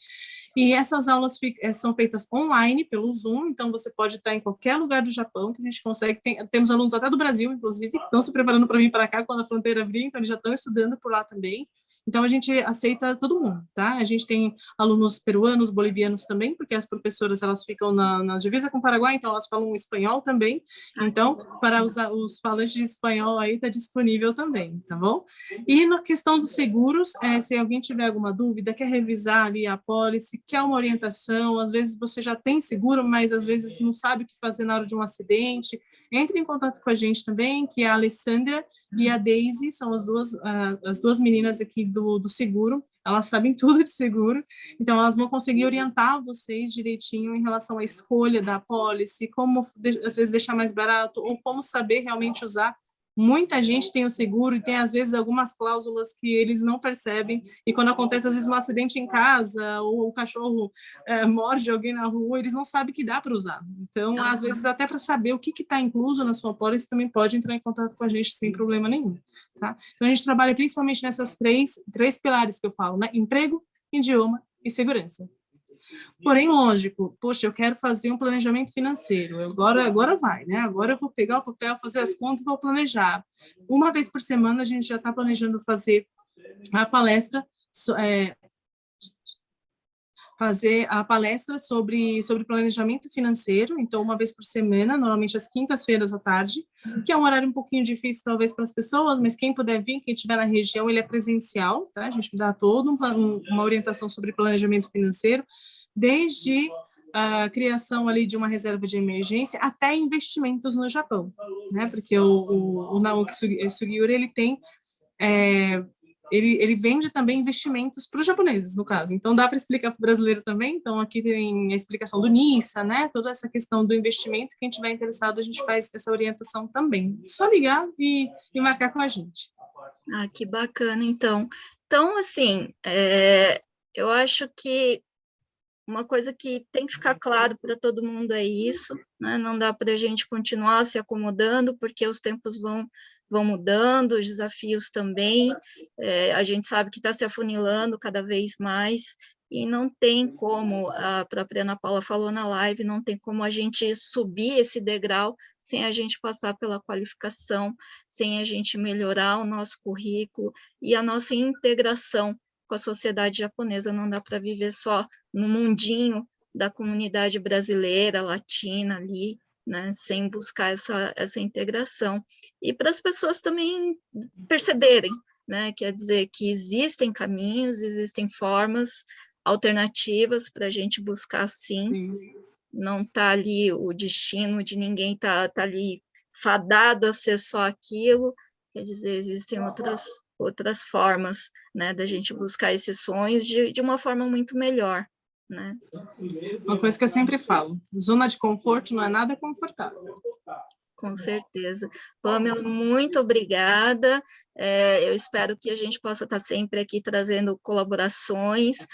E essas aulas são feitas online, pelo Zoom, então você pode estar em qualquer lugar do Japão, que a gente consegue, temos alunos até do Brasil, inclusive, que estão se preparando para vir para cá quando a fronteira abrir, então eles já estão estudando por lá também, então a gente aceita todo mundo, tá? A gente tem alunos peruanos, bolivianos também, porque as professoras, elas ficam na divisa com o Paraguai, então elas falam espanhol também, então, para os falantes de espanhol aí, está disponível também, tá bom? E na questão dos seguros, se alguém tiver alguma dúvida, quer revisar ali a pólice, quer uma orientação, às vezes você já tem seguro, mas às vezes não sabe o que fazer na hora de um acidente, entre em contato com a gente também, que é a Alessandra e a Daisy, são as duas meninas aqui do seguro, elas sabem tudo de seguro, então elas vão conseguir orientar vocês direitinho em relação à escolha da pólice, como às vezes deixar mais barato, ou como saber realmente usar. Muita gente tem o seguro e tem, às vezes, algumas cláusulas que eles não percebem, e quando acontece, às vezes, um acidente em casa, ou o cachorro morde alguém na rua, eles não sabem que dá para usar. Então, às vezes, até para saber o que está incluso na sua pólice, também pode entrar em contato com a gente sem problema nenhum. Tá? Então, a gente trabalha principalmente nessas três pilares que eu falo, né? Emprego, idioma e segurança. Porém, lógico, poxa, eu quero fazer um planejamento financeiro, agora vai, né? Agora eu vou pegar o papel, fazer as contas e vou planejar. Uma vez por semana, a gente já está planejando fazer a palestra, sobre planejamento financeiro, então uma vez por semana, normalmente às quintas-feiras à tarde, que é um horário um pouquinho difícil talvez para as pessoas, mas quem puder vir, quem estiver na região, ele é presencial, tá? A gente dá toda uma orientação sobre planejamento financeiro, desde a criação ali de uma reserva de emergência até investimentos no Japão, né? Porque o Naoki Sugiura, ele tem ele vende também investimentos para os japoneses, no caso. Então, dá para explicar para o brasileiro também. Então, aqui tem a explicação do NISA, né? Toda essa questão do investimento. Quem tiver interessado, a gente faz essa orientação também. Só ligar e marcar com a gente. Ah, que bacana, então. Então, assim, eu acho que uma coisa que tem que ficar claro para todo mundo é isso, né? Não dá para a gente continuar se acomodando, porque os tempos vão mudando, os desafios também, a gente sabe que está se afunilando cada vez mais, e não tem como, a própria Ana Paula falou na live, não tem como a gente subir esse degrau sem a gente passar pela qualificação, sem a gente melhorar o nosso currículo e a nossa integração com a sociedade japonesa. Não dá para viver só no mundinho da comunidade brasileira, latina ali, né, sem buscar essa integração. E para as pessoas também perceberem, né, quer dizer que existem caminhos, existem formas alternativas para a gente buscar, sim. Não está ali o destino de ninguém, tá ali fadado a ser só aquilo, quer dizer, existem outras formas, né, da gente buscar esses sonhos de uma forma muito melhor, né? Uma coisa que eu sempre falo, zona de conforto não é nada confortável. Com certeza. Pamela, muito obrigada. Eu espero que a gente possa estar sempre aqui trazendo colaborações,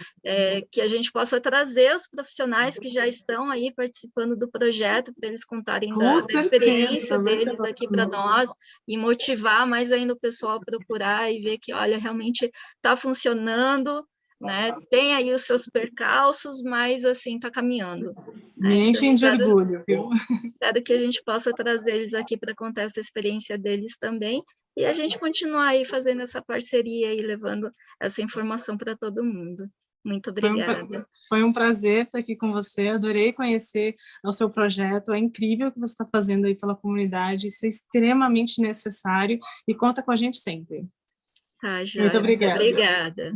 que a gente possa trazer os profissionais que já estão aí participando do projeto, para eles contarem da experiência deles aqui para nós, e motivar mais ainda o pessoal a procurar e ver que, olha, realmente está funcionando, né? Tem aí os seus percalços, mas assim está caminhando. Me enchem de orgulho, viu? Espero que a gente possa trazer eles aqui para contar essa experiência deles também, e a gente continuar aí fazendo essa parceria e levando essa informação para todo mundo. Muito obrigada. Foi um prazer estar aqui com você, adorei conhecer o seu projeto, é incrível o que você está fazendo aí pela comunidade, isso é extremamente necessário, e conta com a gente sempre. Tá, Joia. Muito obrigada. Obrigada.